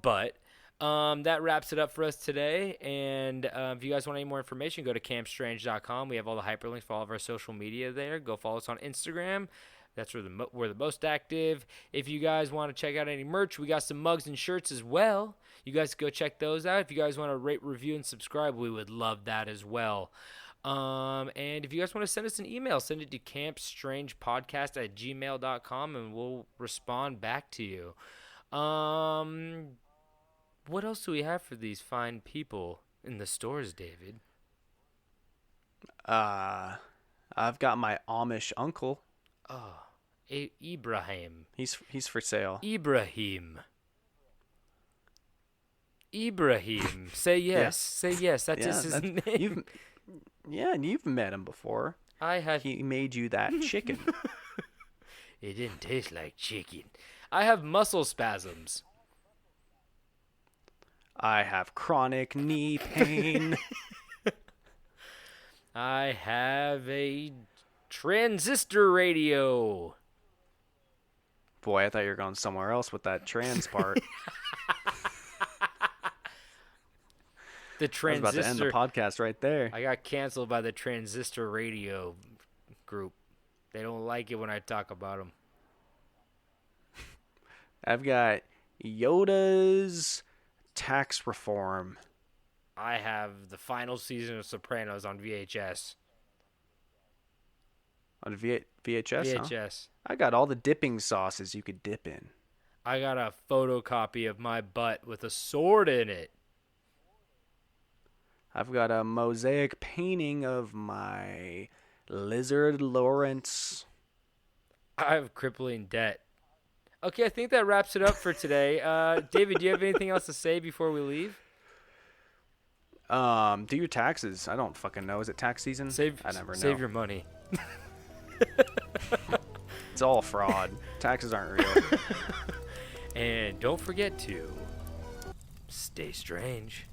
But that wraps it up for us today. And if you guys want any more information, go to campstrange.com. We have all the hyperlinks for all of our social media there. Go follow us on Instagram. That's where we're the most active. If you guys want to check out any merch, we got some mugs and shirts as well. You guys go check those out. If you guys want to rate, review, and subscribe, we would love that as well. And if you guys want to send us an email, send it to campstrangepodcast@gmail.com, and we'll respond back to you. What else do we have for these fine people in the stores, David? I've got my Amish uncle. Oh, Ibrahim. He's for sale. Ibrahim. Say yes. Say yes. That's just his name. And you've met him before. I have. He made you that chicken. It didn't taste like chicken. I have muscle spasms. I have chronic knee pain. I have a transistor radio. Boy, I thought you were going somewhere else with that trans part. The transistor. I was about to end the podcast right there. I got canceled by the transistor radio group. They don't like it when I talk about them. I've got Yoda's tax reform. I have the final season of Sopranos on VHS. On VHS? VHS. Huh? I got all the dipping sauces you could dip in. I got a photocopy of my butt with a sword in it. I've got a mosaic painting of my lizard Lawrence. I have crippling debt. Okay, I think that wraps it up for today. David, do you have anything else to say before we leave? Do your taxes. I don't fucking know. Is it tax season? I never know. Save your money. It's all fraud. Taxes aren't real. And don't forget to stay strange.